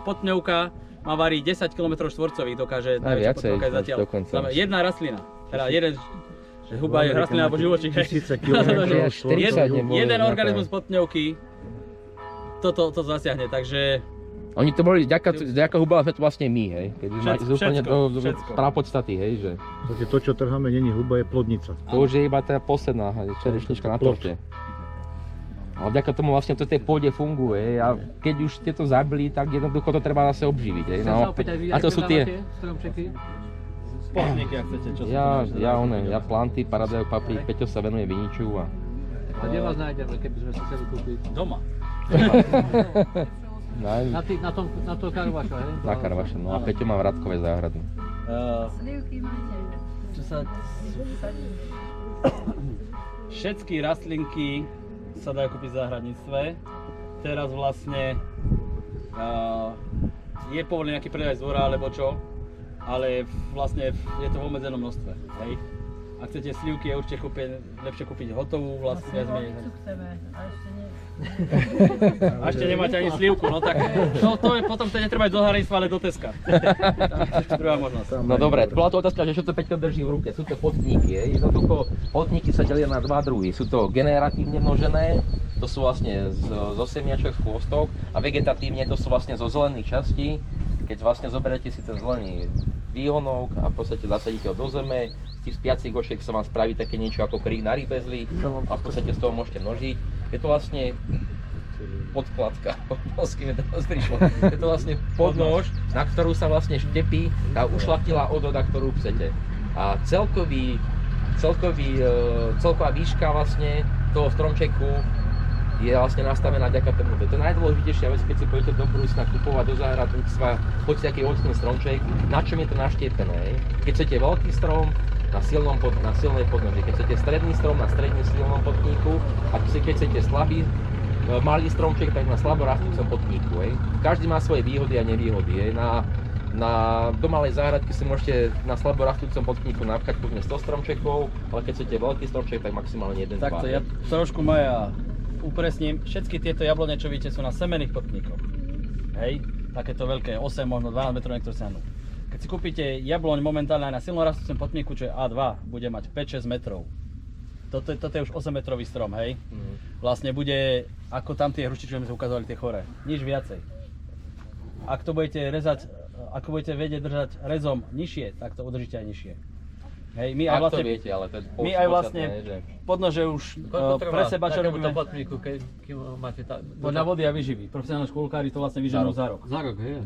Podpňovka má variť 10 km štvorcových, dokáže viacej zatiaľ. dokonca. Znamená, jedna rastlina, teda jeden, že huba je rastlina alebo živočík. Tisíce kilometrov štvorcových. Jeden organizmus potňovky toto zasiahne, takže Oni to boli, vďaka hubám sme to vlastne my, hej. Keď máte úplne do prapodstaty, hej, že. To, čo trháme, není huba, je plodnica. To už je iba tá posledná čerešnička na torte. Ale vďaka tomu vlastne to tej pôde funguje a keď už ste to zabili, tak jednoducho to treba zase obživiť, hej. No, a to sú tie... potníky, ak chcete, čo sú Ja planty, paradajok, paprík, Peťo sa venuje viniču a... A kde vás nájdeme, keby sme si chceli kúpiť? doma. Na to Karvaša, hej? Na Karvaša, no a Peťo má v Radkovej záhradu. Slivky máte. Čo sa... Všetky rastlinky sa dajú kúpiť v záhradníctve. Teraz vlastne je povolený nejaký predaj z dvora alebo čo, ale vlastne je to v obmedzenom množstve, hej. Ak chcete slivky, je určite lepšie kúpiť hotovú, vlastne zmeniť. Chceme, a ešte nie. A ešte nemáte ani slivku, no tak to je potom, to netreba ísť do záhradníctva, ale do Teska. Ešte druhá možnosť. No dobre, bola to otázka, že čo to Peťko drží v ruke. Sú to potníky, hej. Jednoducho, potníky sa delia na dva druhy. Sú to generatívne množené, to sú vlastne zo semiačok, z chvostok, a vegetatívne to sú vlastne zo zelených častí. Keď vlastne zoberete si ten zelený výhonok a v podstate zasadíte ho do zeme, z tých spiacich gošiek sa vám spraví také niečo ako krík na rybezli a v podstate z toho môžete množiť. Je to vlastne podkladka, polským to prišlo. Je to vlastne podnož, na ktorú sa vlastne štepí tá ušlachtilá odroda, ktorú chcete. A celková výška vlastne toho stromčeku je vlastne nastavená vďaka tomu. To je najdôležitejšia vec, keď si pôjdete do budúcna kupovať do záhradníctva, hoďte aký ovocný stromček, na čom je to naštiepené. Keď chcete veľký strom, na silnej podnoži, keď chcete stredný strom, na stredne silnom potníku, a keď chcete malý stromček, tak na slabo rastúcom potníku. Každý má svoje výhody a nevýhody. Do malej záhradky si môžete na slabo rastúcom potníku napchať povedzme 100 stromčekov, ale keď chcete veľký stromček, tak maximálne 1-2. Takto, ja trošku upresním, všetky tieto jablone, čo vidíte, sú na semenných potníkoch. Hej, takéto veľké, 8, možno 12 metrov niektoré siahnu. Keď si kúpite jabloň momentálne aj na silno rastúcom potníku, čo je A2, bude mať 5-6 metrov. Toto je už 8 metrový strom, hej. Vlastne bude, ako tam tie hrušky, čo sme ukázali, tie choré, nič viacej. Ak to budete rezať, ako budete vedieť držať rezom nižšie, tak to udržíte aj nižšie. Hej, my aj vlastne, to viete, ale to je my aj vlastne podnože už pre seba čo robíme. Potníku, keď máte Podľa vody a výživy. Profesionálni škôlkári to vlastne vyženú za rok. Za rok, hej.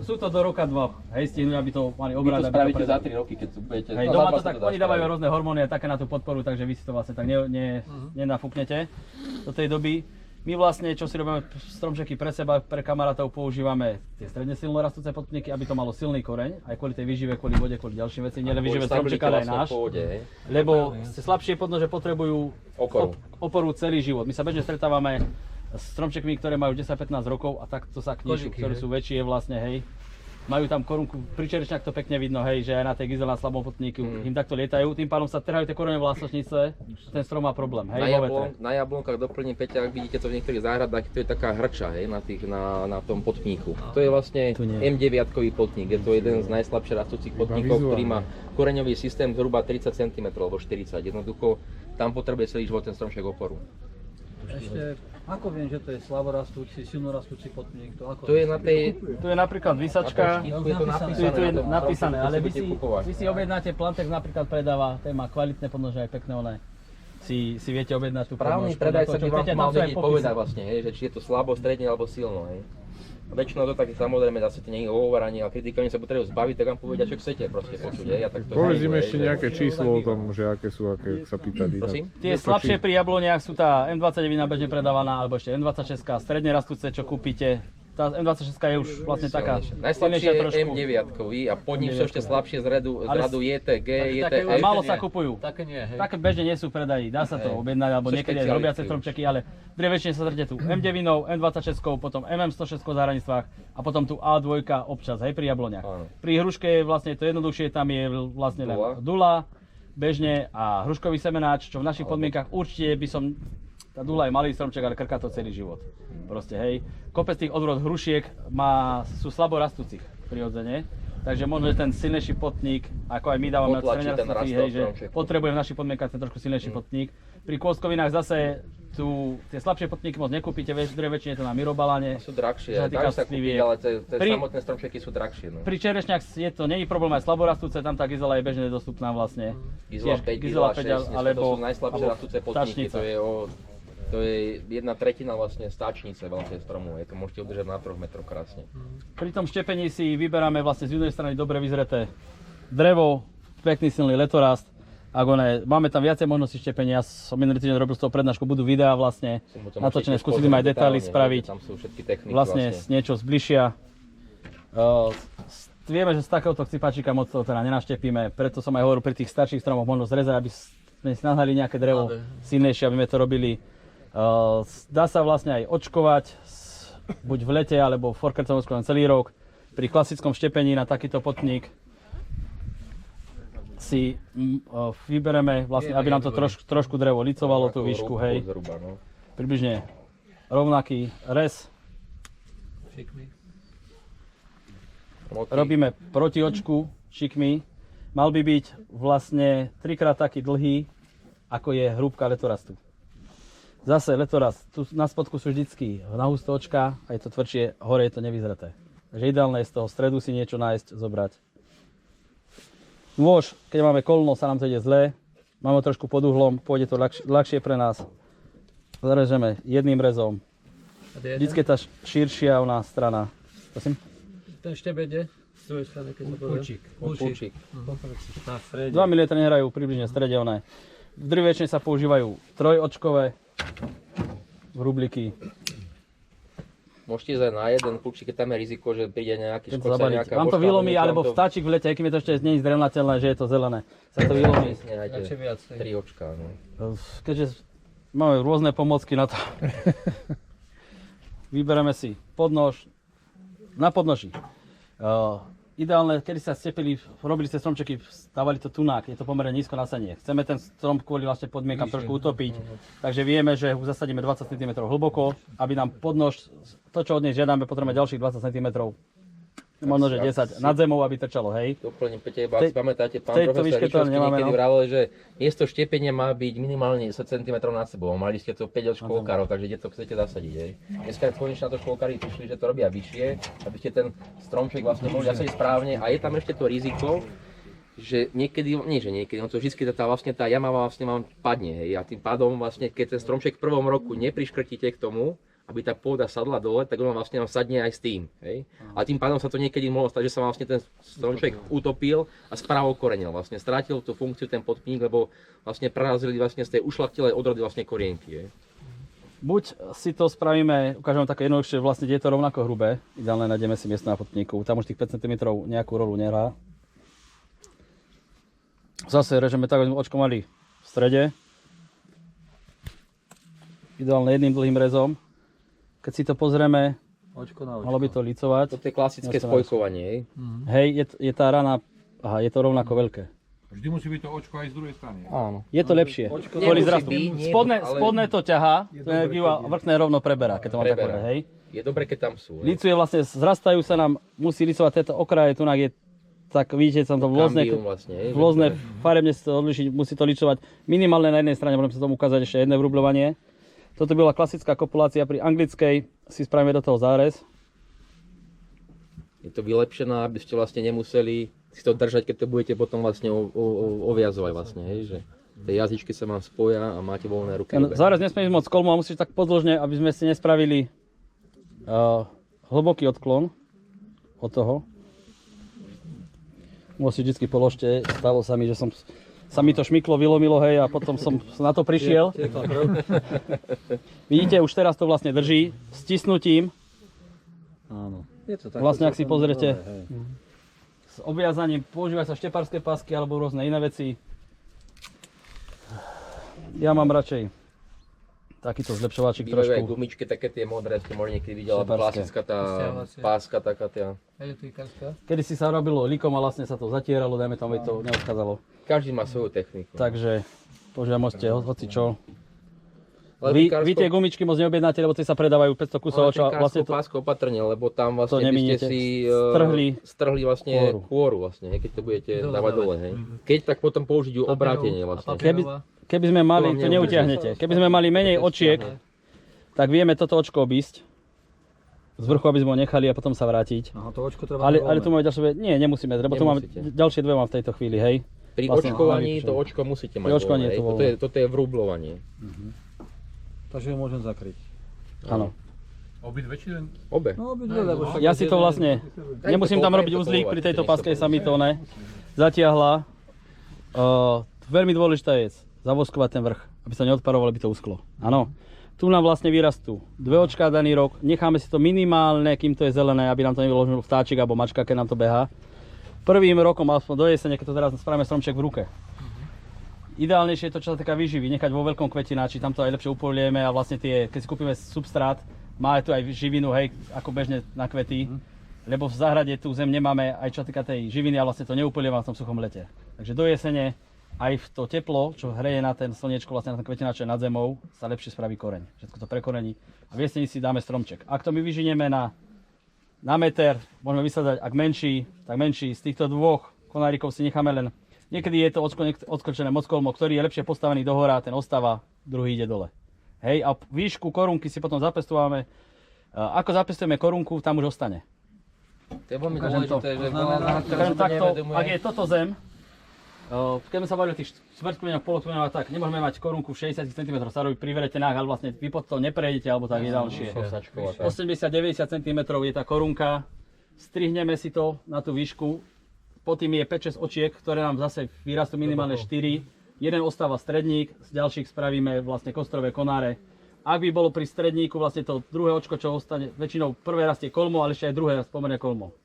Sú to do roka 2. Hej, stihnú, aby to mali obrad. Vy to spravíte za 3 roky, keď to budete... Hej, doma to tak, oni dávajú rôzne hormóny a také na tú podporu, takže vy si to vlastne tak nenafúknete do tej doby. My vlastne, čo si robíme stromčeky pre seba, pre kamarátov, používame tie stredne silno rastúce potníky, aby to malo silný koreň, aj kvôli tej výžive, kvôli vode, kvôli ďalším veciam, nielen výžive stromčeka, ale aj náš. Lebo slabšie podnože potrebujú oporu celý život. My sa bežne stretávame s stromčekmi, ktoré majú 10-15 rokov a takto sa knížu, ktoré sú väčšie vlastne, hej. Majú tam korunku, pri čerešniach to pekne vidno, hej, že aj na tej gizel na slabom potníku im takto lietajú, tým pádom sa trhajú tie koreňové vlastnočnice, ten strom má problém, hej, na jablonkách doplním Peťa, ak vidíte to v niektorých záhradách, to je taká hrča, hej, na tom potníku. To je vlastne M9-kový potník, je to jeden z najslabšie rastúcich potníkov, ktorý má koreňový systém zhruba 30 cm alebo 40. Jednoducho tam potrebuje celý život ten stromček oporu. Ešte, ako viem, že to je slaborastúci, silnorastúci potník? To je na tej... Tu je napríklad vysačka, tu je napísané, ale vy si objednáte, Plantex napríklad predáva, ten má kvalitné podnože, aj pekné one. Si viete objednať tú podnožku. Právny predajca by vám mal vedieť povedať vlastne, hej, že či je to slabo, stredne alebo silno. Hej. Väčšinou to tak samozrejme zase to nie je ohovoranie, ale keď sa potrebujú zbaviť, tak vám povedia, čo chcete proste počuť. Ja takto Povedzme ešte nejaké číslo o tom, že aké sú, aké sa pýtali. Tie slabšie pri jabloniach sú tá M29 bežne predávaná, alebo ešte M26, stredne rastúce, čo kúpite. Tá M26 je už vlastne taká najslabšie je M9-kový a pod ním sú ešte slabšie z radu JTG, JTF. Málo sa kupujú. Také nie, hej. Také bežne nie sú predají, dá sa to objednať, alebo niekedy aj robiace stromčeky, ale drevečne sa zrete tu M9, M26, potom MM106 v záhradníctvách a potom tu A2 občas, hej, pri jabloniach. Pri hruške je vlastne to jednoduchšie, tam je vlastne len dula, bežne a hruškový semenáč, čo v našich podmienkach určite by som tá dula je malý stromček, ale krká to celý život. Proste, hej. Kopec tých odrôd hrušiek sú slabo rastúcich prirodzene. Takže možno, že ten silnejší potník, ako aj my dávame na streniarství, hej, že potrebujeme v našich podmienkach ten trošku silnejší potník. Pri kôstkovinách zase tie slabšie potníky moc nekúpite, väčšine je to na mirobalane. Sú drahšie, dajú sa kúpiť, ale samotné stromčeky sú drahšie. No. Pri čerešniach nie je problém aj slaborastúce, tam tá gizela je bežne dostupná vlastne. Gizela 5, Gizela 6, to sú najslabšie rastúce potníky, to je 1/3 vlastne stáčnice veľkej stromu, to môžete udržať na 3 metroch krásne. Pri tom štepení si vyberáme vlastne z jednej strany dobre vyzreté drevo, pekný silný letorast. Máme tam viacej možností štepenia, ja som minulý týždeň robil z toho prednášku, budú videá vlastne natočené, skúsili aj detaily spraviť, tam sú všetky techniky vlastne niečo zbližšia. Vieme, že z takéhoto chcipáčika moc toho teda nenaštepíme, preto som aj hovoril pri tých starších stromoch možno zrezať, aby sme si nahnali nejaké drevo silnejšie, aby sme to robili. Dá sa vlastne aj očkovať, buď v lete, alebo v forkercovom celý rok. Pri klasickom štepení na takýto potník si vybereme, vlastne, aby nám to trošku drevo licovalo tú výšku, hej. Približne rovnaký rez. Robíme proti očku šikmy. Mal by byť vlastne 3-krát taký dlhý, ako je hrúbka letorastu. Zase letorast, tu na spodku sú vždycky nahusto očka a je to tvrdšie, hore je to nevyzreté. Takže ideálne je z toho stredu si niečo nájsť, zobrať. Nôž, keď máme kolno, sa nám to ide zle, máme trošku pod uhlom, pôjde to ľahšie pre nás. Zarežeme jedným rezom. Vždycky je tá širšia strana. Prosím? Ten štebet je? Z druhej strany, keď to poviem. Pulčík. 2 mm nehrajú približne v strede, v drvečne sa používajú trojočkové hrubliky. Môžete ísť aj na jeden pulčík, keď tam je riziko, že príde nejaký škodca, nejaká vám to vylomí, alebo vtáčik v lete, aj keď je to ešte nie je zdrevnateľné, že je to zelené. Sa to vylomí. Radšej viac. 3 očká. No. Keďže máme rôzne pomocky na to. Vybereme si podnož. Na podnoži. Ideálne, kedy sa stepili, robili ste stromčeky, stávali to tunák, je to pomerne nízko na senie. Chceme ten strom kvôli vlastne podmienkam trošku utopiť, takže vieme, že ho zasadíme 20 cm hlboko, aby nám podnož, to čo od nej žiadame, potrebujeme ďalších 20 cm. Možno, že 10 nad zemou, aby trčalo, hej. Doplním, Peťa, ak si pamätáte, pán profesor Rišovský niekedy vravel, že miesto štepenia má byť minimálne 10 cm nad sebou. Mali ste to 5 od škôlkarov, takže kde to chcete zasadiť, hej. Dneska konečne na to škôlkári prišli, že to robia vyššie, aby ste ten stromček vlastne mohli zasadiť správne. A je tam ešte to riziko, že niekedy, no to vždy tá jama vlastne vám padne, hej. A tým pádom vlastne, keď ten stromček v prvom roku nepriškrtíte k tomu, aby tá pôda sadla dole, tak on vlastne vám sadne aj s tým, hej. A tým pádom sa to niekedy mohlo stať, že sa vlastne ten stromček utopil a správo korenil, vlastne strátil tú funkciu ten podpník, lebo vlastne prerazili vlastne z tej ušľachtilej odrody vlastne korienky, hej. Buď si to spravíme, ukážeme také jednoduchšie, vlastne je to rovnako hrubé, ideálne nájdeme si miesto na podpníku, tam už tých 5 cm nejakú rolu nehrá. Zase režeme tak, aby sme očko mali v strede. Ideálne jedným dlhým rezom. Keď si to pozrieme, malo by to licovať. To je klasické spojkovanie, hej? Hej, je tá rana, je to rovnako veľké. Vždy musí byť to očko aj z druhej strany. Áno. Je to lepšie. Kvôli zrastu. Spodné to ťahá, to energiu a vrchné rovno preberá, keď to mám tak povedať, hej. Je dobre, keď tam sú. Licuje vlastne, zrastajú sa nám, musí licovať tieto okraje, tu je tak vidíte, som to rôzne farebne si to odlišiť, musí to licovať minimálne na jednej strane, môžem sa tomu ukázať ešte jedné vrubľovanie. Toto bola klasická kopulácia, pri anglickej si spravíme do toho zárez. Je to vylepšené, aby ste vlastne nemuseli si to držať, keď to budete potom vlastne oviazovať vlastne, hej, že tie jazyčky sa vám spoja a máte voľné ruky. Zárez nesmie ísť moc kolmo a musíš tak podĺžne, aby sme si nespravili hlboký odklon od toho. Musíš vždycky položte, stalo sa mi, že sa mi to šmyklo, vylomilo, hej, a potom som na to prišiel. Vidíte, už teraz to vlastne drží, stisnutím. Áno. Vlastne, ak si pozriete, s obviazaním používajú sa štepárske pásky alebo rôzne iné veci. Ja mám radšej takýto zlepšovačik trošku. Bývajú aj gumičky, také tie modré, ste možno niekedy videli, alebo klasická tá páska, taká tá. Kedy si sa robilo likom a vlastne sa to zatieralo, dajme tam, aby to neodchádzalo. Každý má svoju techniku. Takže používať môžete hocičo. Vy tie gumičky moc neobjednáte, lebo tie sa predávajú 500 kusov. Čo vlastne to pásku opatrne, lebo tam vlastne by neminiete. ste si Strhli vlastne kôru vlastne, keď to budete dávať dole. Hej. Keď tak potom použiť ju obrátenie vlastne. Keby sme mali, to neutiahnete. Keby sme mali menej očiek, tak vieme toto očko obísť. Z vrchu, aby sme ho nechali a potom sa vrátiť. Aha, to očko treba ale tu máme ďalšie, nie, nemusíme, lebo tu máme ďalšie dve mám v tejto chvíli, hej. Pri očkovaní to očko musíte mať voľné, toto je vrublovanie. Takže ho môžem zakryť. Áno. Obidve či len? Obe. No, obidve, lebo však Ja si to vlastne, nemusím tam robiť uzlík, pri tejto paske sa mi to zatiahla. Veľmi dôležitá je zavoskovať ten vrch, aby sa neodparoval, aby to usklo. Áno. Tu nám vlastne vyrastú dve očká daný rok, necháme si to minimálne, kým to je zelené, aby nám to nevyložil vtáčik alebo mačka, keď nám to behá. Prvým rokom, aspoň do jesene, keď to teraz spravíme stromček v ruke. Ideálnejšie je to, čo sa týka výživy, nechať vo veľkom kvetináči, tam to aj lepšie upolieme a vlastne keď si kúpime substrát, má tu aj živinu, hej, ako bežne na kvety, lebo v záhrade tu zem nemáme, aj čo sa týka tej živiny a vlastne to neupolievam v tom suchom lete. Takže do jesene aj v to teplo, čo hreje na ten slniečko, vlastne na ten kvetináč nad zemou, sa lepšie spraví koreň. Všetko to prekorení a v jeseni si dáme stromček. Ak to my vyžinieme na meter, môžeme vysadať, ak menší, tak menší. Z týchto dvoch konárikov si necháme len, niekedy je to odskočené mockolmo, ktorý je lepšie postavený dohora, ten ostáva, druhý ide dole. Hej, a výšku korunky si potom zapestujeme. Ako zapestujeme korunku, tam už ostane. To je veľmi dôležité, že takto, ak je toto zem, keď sme sa bavili o tých štvrtkmeňoch, polokmeňoch a tak, nemôžeme mať korunku v 60 cm, sa robí pri veretenách, ale vlastne vy pod to neprejdete, alebo tak je ďalšie. 80-90 cm je tá korunka, strihneme si to na tú výšku, pod tým je 5-6 očiek, ktoré nám zase vyrastú minimálne 4, jeden ostáva stredník, z ďalších spravíme vlastne kostrové konáre. Ak by bolo pri stredníku vlastne to druhé očko, čo ostane, väčšinou prvé rastie kolmo, ale ešte aj druhé pomerne kolmo.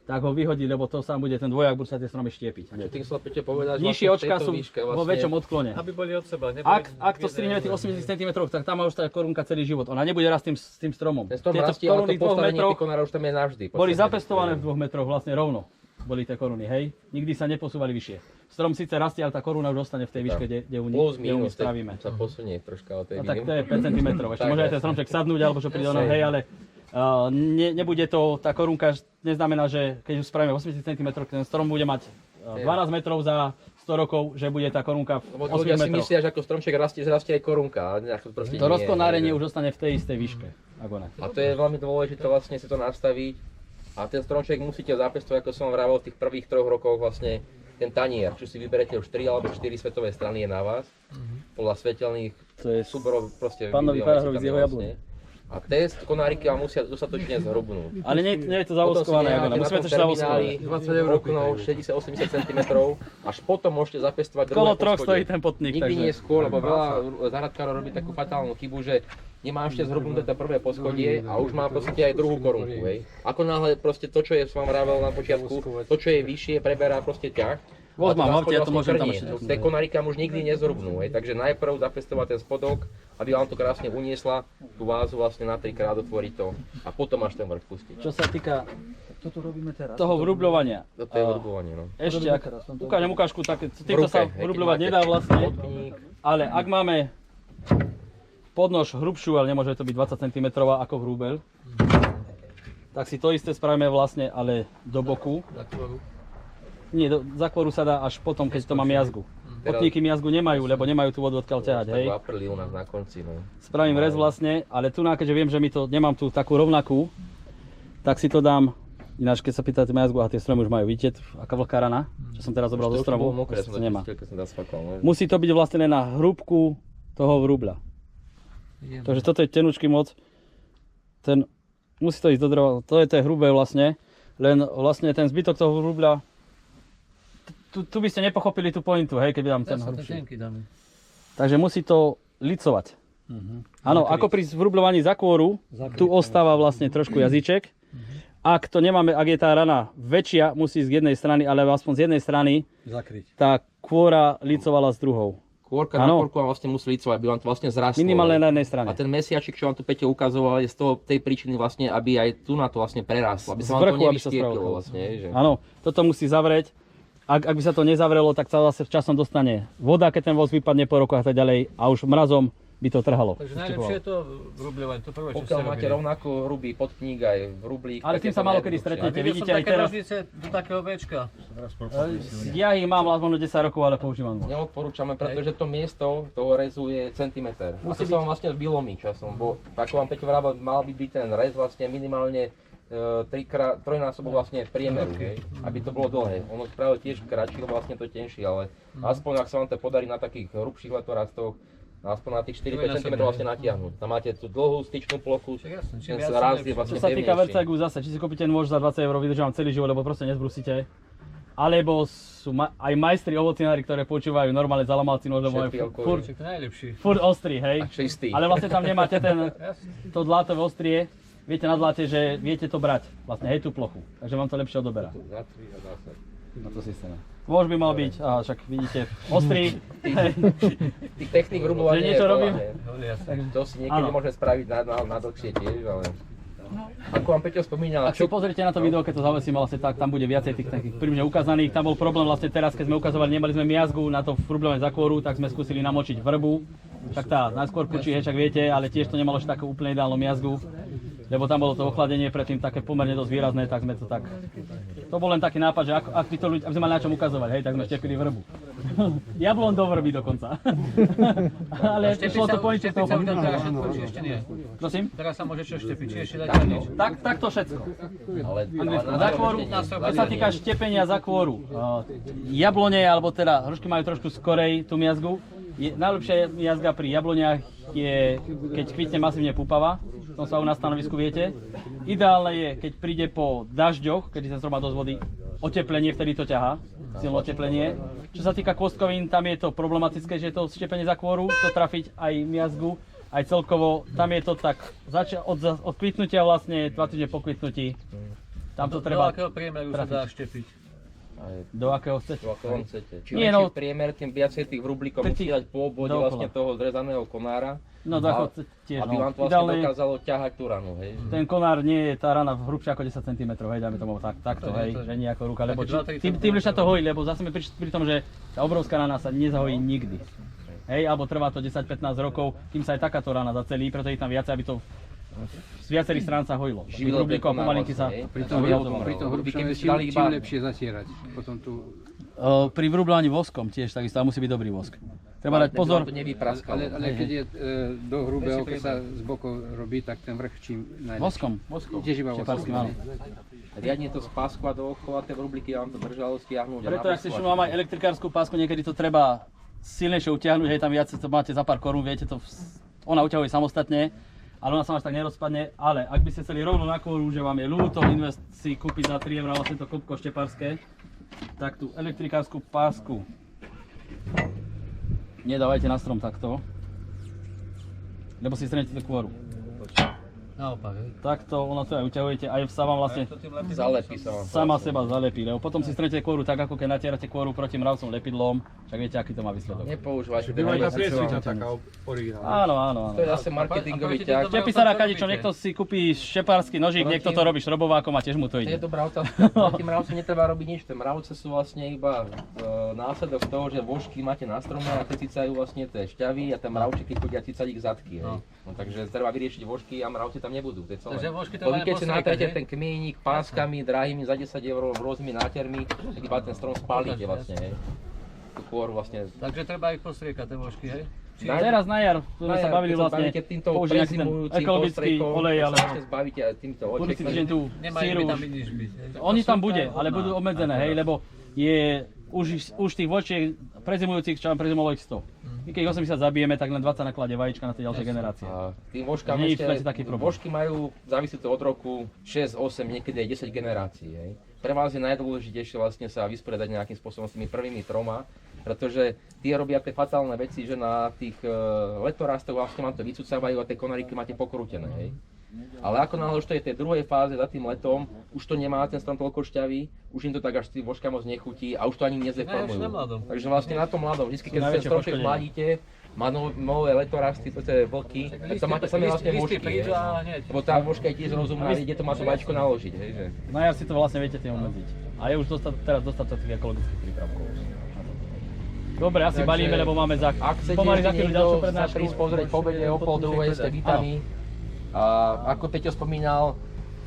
Tak ho vyhodí, lebo to sám bude ten dvojak, budú sa tie stromy štiepiť. Tým sa opäť povedať, nižšie očka sú vo väčšom odklone. Aby boli od seba. Ak to strihneme tých 80 cm, tak tam má už tá korunka celý život. Ona nebude rásť s tým stromom. Ten strom rastie, ale to postavenie tých konárov už tam je navždy. Boli zapestované v 2 metroch vlastne rovno. Boli tie koruny, hej? Nikdy sa neposúvali vyššie. Strom síce rastie, ale tá koruna už ostane v tej výške, kde ju spravíme. Sa posunie troška od tej tak to je 5 cm. Ešte môže aj ten stromček sadnúť, alebo čo príde ono, hej, ale nebude to, tá korunka neznamená, že keď ju spravíme 80 cm, ten strom bude mať 12 metrov za 100 rokov, že bude tá korunka 8 metrov. Ľudia si myslia, že ako stromček rastie aj korunka. To rozkonárenie už ostane v tej istej výške. A to je veľmi dôležité vlastne si to nastaviť. A ten stromček musíte zapestovať, ako som vravel, v tých prvých 3 rokoch vlastne ten tanier, či si vyberete už 3 alebo 4 svetové strany je na vás. Podľa svetelných súborov proste pánovi Farárovi z jeho jablone. A tie konáriky vám musia dostatočne zhrubnúť. Ale nie je to zavoskované, musíme to zavoskovať. 20 okno 60-80 cm, až potom môžete zapestovať druhé poschodie. Kolo 3 stojí ten potník. Nikdy nie skôr, lebo veľa záhradkárov robí takú fatálnu chybu, že nemá ešte zhrubnuté to prvé poschodie a už má proste aj druhú korunku. Hej. Ako náhle proste to, čo je som vám vravel na počiatku, to, čo je vyššie, preberá proste ťah. Ja to môžem tam ešte. Tie konárikám už nikdy nezhrubnú, takže najprv zapestovať ten spodok, aby vám to krásne uniesla, tú vázu vlastne na 3-krát otvoriť to a potom až ten vrch pustiť. Čo sa týka toto robíme teraz. toho vrubľovania. Toto je vrubľovanie, no. Ešte, ukážem ukážku, tak týmto sa vrubľovať nedá vlastne, ale ak máme podnož hrubšiu, ale nemôže to byť 20 cm ako hrúbel, tak si to isté spravíme vlastne, ale do boku. Nie, za kôru sa dá až potom, keď to mám jazgu. Potníky jazgu nemajú, lebo nemajú tú vodu odkiaľ ťahať, hej. Tak u nás na konci, no. Spravím rez vlastne, ale tu, keďže viem, že mi to nemám tu takú rovnakú, tak si to dám. Ináč, keď sa pýtate jazgu, a tie stromy už majú, vidíte, aká veľká rana, čo som teraz zobral do stromu, to nemá. Musí to byť vlastne na hrúbku toho vrubľa. Takže toto je tenučký moc, musí to ísť do dreva, to je hrubé vlastne, len vlastne ten zbytok toho vrubľa. Tu by ste nepochopili tú pointu, hej, keď dám ten hrubší. Takže musí to licovať. Áno, ako pri vrubľovaní za kôru, tu ostáva vlastne trošku jazyček. Ak to nemáme, ak je tá rana väčšia, musí z jednej strany, ale aspoň z jednej strany zakryť. Tá kôra licovala s druhou. Kôrka na kôrku vám vlastne musí licovať, aby vám to vlastne zrastlo. Minimálne na jednej strane. A ten mesiačik, čo vám tu Peťo ukazoval, je z tej príčiny vlastne, aby aj tu na to vlastne prerastlo, aby sa vám to nevyštiepilo vlastne. Áno, toto musí zavrieť. Ak by sa to nezavrelo, tak sa zase časom dostane voda, keď ten voz vypadne po rokoch a tak ďalej a už mrazom by to trhalo. Takže najlepšie je to vrubľovanie, to prvé, čo ste Pokiaľ máte robili. rovnako hrubý podpník aj v rublík. Ale s tým sa málo kedy stretnete, Videl vidíte som aj také teraz. nožnice do takého Bčka. Ja ich mám možno 10 rokov, ale používam ho. Neodporúčame, pretože to miesto toho rezu je centimeter. A to sa vám vlastne vylomí časom, bo ako vám Peťo vravel, mal by byť ten rez vlastne minimálne trojnásobok vlastne priemeru, aby to bolo dlhé. Ono práve tiež kratšie, lebo vlastne to je tenšie, ale aspoň ak sa vám to podarí na takých hrubších letorastoch, aspoň na tých 4-5 cm vlastne natiahnuť. Tam máte tú dlhú styčnú plochu, ten raz je vlastne Čo sa týka pevnejší. Vercegu zase, či si kúpite nôž za 20 €, vydrží vám celý život, lebo proste nezbrusíte. Alebo sú aj majstri ovocinári, ktoré počúvajú normálne zalamalci nôž, lebo majú furt, To je najlepší. furt ostrý, hej. A čistý. Ale vlastne tam nemáte to dlátové ostrie. Viete na dláte, že viete to brať, vlastne hej tú plochu, takže vám to lepšie odoberá. Za 3 a zase. Na to systéme. Nôž by mal byť, a však vidíte, ostrý. Tých techník vrubľovania Že niečo je veľa, robím? hej. Takže, To si niekedy áno. môže spraviť na dlhšie tiež, ale... Ako vám Peťo spomínal, Ak si pozrite na to video, keď to zavesíme, vlastne tak, tam bude viacej tých takých približne ukázaných. Tam bol problém vlastne teraz, keď sme ukazovali, nemali sme miazgu na to vrubľové zakôru, tak sme skúsili namočiť vrbu. Tak tá najskôr kučí, však viete, ale tiež to nemalo ešte takú úplne ideálnu miazgu. Lebo tam bolo to ochladenie predtým také pomerne dosť výrazné, tak sme to tak... To bol len taký nápad, že ak by to ľudia, aby sme mali na čom ukazovať, hej, tak sme štepili vrbu. Jablon do vrby dokonca. Ale šlo to po ničom. Štepiť sa už dá teraz všetko, či ešte nie? Prosím? Teraz sa môže čo štepiť, či ešte dať nič? Tak to všetko. ale Za kôru, čo sa týka štepenia za kôru, jablone, alebo teda hrušky majú trošku skorej tú miazgu. Najlepšia miazga pri jabloniach je, keď kvitne masívne púpava, to sa u nás na stanovisku viete. Ideálne je, keď príde po dažďoch, keď sa stroma dosť vody, oteplenie, vtedy to ťahá, silné oteplenie. Čo sa týka kôstkovín, tam je to problematické, že je to štepenie za kôru, to trafiť aj miazgu, aj celkovo, tam je to tak, od kvitnutia vlastne, 2 týždne po kvitnutí, tam to Do treba akého priemeru sa dá štepiť? do akého chcete. Ako on chcete. Čím Nie, väčší no. priemer, tým viacej tých vrúblikov Pri musí tých- dať po obvode dookola. vlastne toho zrezaného konára. No do akého chcete tiež, Aby no. vám to vlastne Ideálne je- dokázalo ťahať tú ranu, hej. Ten konár nie je tá rana hrubšia ako 10 cm, hej, dáme tomu takto, hej, že nie ako ruka, lebo Také 2-3 tým lepšie to hojí, lebo zase sme pri tom, že tá obrovská rana sa nezahojí nikdy. Hej, alebo trvá to 10-15 rokov, kým sa aj takáto rana zacelí, preto je tam viacej, aby to z viacerých strán sa hojilo. Živilo Hrubníkov ten konár pomalinky sa... vlastne, hej. Pri tom hrubšom Keby je ste dali čím iba- lepšie zatierať. Potom tu, Pri vrubľovaní voskom tiež takisto, a musí byť dobrý vosk. Treba dať pozor. To nevypraskalo. ale keď je do hrubého, keď sa z bokov robí, tak ten vrch čím najlepšie. Voskom. Tiež iba Šteparským, áno. Riadne to z pásku a dookola tie vrúbliky vám to držalo stiahnuť. Preto, ak si mám aj elektrikárskú pásku, niekedy to treba silnejšie utiahnuť, hej, tam viac to máte za pár korún, viete to, ona uťahuje samostatne, ale ona sa až tak nerozpadne, ale ak by ste chceli rovno na kôru, že vám je ľúto si kúpiť za 3 € vlastne to kopko šteparské, tak tú elektrikárskú pásku nedávajte na strom takto, lebo si strnete tú kôru. Naopak, hej. Takto, ono to aj uťahujete, aj sa vám vlastne Zalepí sa vám. sama seba zalepí, lebo potom si strnete kôru tak, ako keď natierate kôru proti mravcom lepidlom, však viete, aký to má výsledok. Nepoužívajte. Býva aj tá ten priesvička taká originálna. Áno, áno, áno. To je zase marketingový A- a- ťah. Štepy sa dá kadečo, niekto si kúpi šepársky nožík, niekto to robí šrobovákom a tiež mu to To je ide. dobrá otázka. Proti mravcu netreba robiť nič. Tie mravce sú vlastne iba následok toho, že vožky máte na strome a tie cicajú vlastne tie šťavy a tie mravčeky chodia cicať ich zadky. Hej. No, takže treba vyriešiť vožky a mravci tam nebudú. To je celé. Takže vožky Lebo treba vy keď si posriekať, natrete hej? ten kmienik páskami drahými za 10 € rôznymi nátermi, tak iba ten strom spálite vlastne. Hej. Tú kôru vlastne. Takže treba ich posriekať, tie vožky, hej? Či Teraz na jar, tu sme sa bavili vlastne, Bavíte týmto použiť nejaký ten prezimujúcim ekologický postrekom, olej, tak ale sa vlastne zbavíte aj týmto budúci očekmi. týždeň tu Nemajú síru by tam už. nič byť, hej? Oni tam bude, ale budú obmedzené, hej, lebo je už tých vočiek prezimujúcich, čo vám prezimovalo ich 100. My keď ich 80 zabijeme, tak len 20 nakladie vajíčka na tie ďalšie generácie. A tým vožkám Nie je v ešte, podstate taký problém. vožky majú, závisí to od roku, 6, 8, niekedy aj 10 generácií. Hej. Pre vás je najdôležitejšie vlastne sa vysporiadať nejakým spôsobom s tými prvými 3, pretože tie robia tie fatálne veci, že na tých letorastoch vlastne vám to vycúcavajú a tie konáriky máte pokrútené. Hej. Ale ako náhle už to je v tej druhej fáze za tým letom, už to nemá ten strom toľko šťavy, už im to tak až tým vožkám moc nechutí a už to ani nezdeformujú. Ne, už na mladom. Takže vlastne na tom mladom, vždy keď ten najväčšie stromček poškodenie. mladíte, má nové letorasty, to je vlky, tak to máte sami vlastne Listy vožky. prídu hej. a hneď. Lebo tá vožka je tiež rozumná, kde to má to vajíčko naložiť, hej, že? Na jar si to vlastne viete tým obmedziť. A je už teraz dostatok tých ekologických prípravkov. Dobre, asi balíme, lebo máme za Ak chcete pomaly za ešte chvíľu niekto ďalšiu sa prednášku. prísť pozrieť po obede o pol druhej, ste vítaní. A ako Peťo spomínal,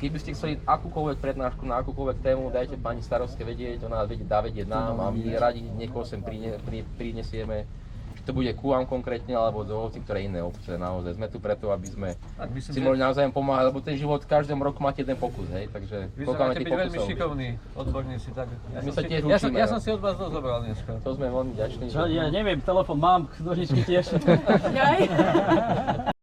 keby ste chceli akúkoľvek prednášku na akúkoľvek tému, dajte pani starostke vedieť, ona dá vedieť nám a my radi niekoho sem prinesieme. Či to bude ku vám konkrétne, alebo do hoci ktoré iné obce. Naozaj sme tu preto, aby sme si mohli navzájom pomáhať, lebo ten život v každom roku máte jeden pokus, hej, takže koľko máme tých pokusov. šikovní odborníci, tak My sa tiež ja učíme. som si od vás dozobral dneska. To sme veľmi vďační. Ja neviem, telefon mám, nožničky tiež. Jaj.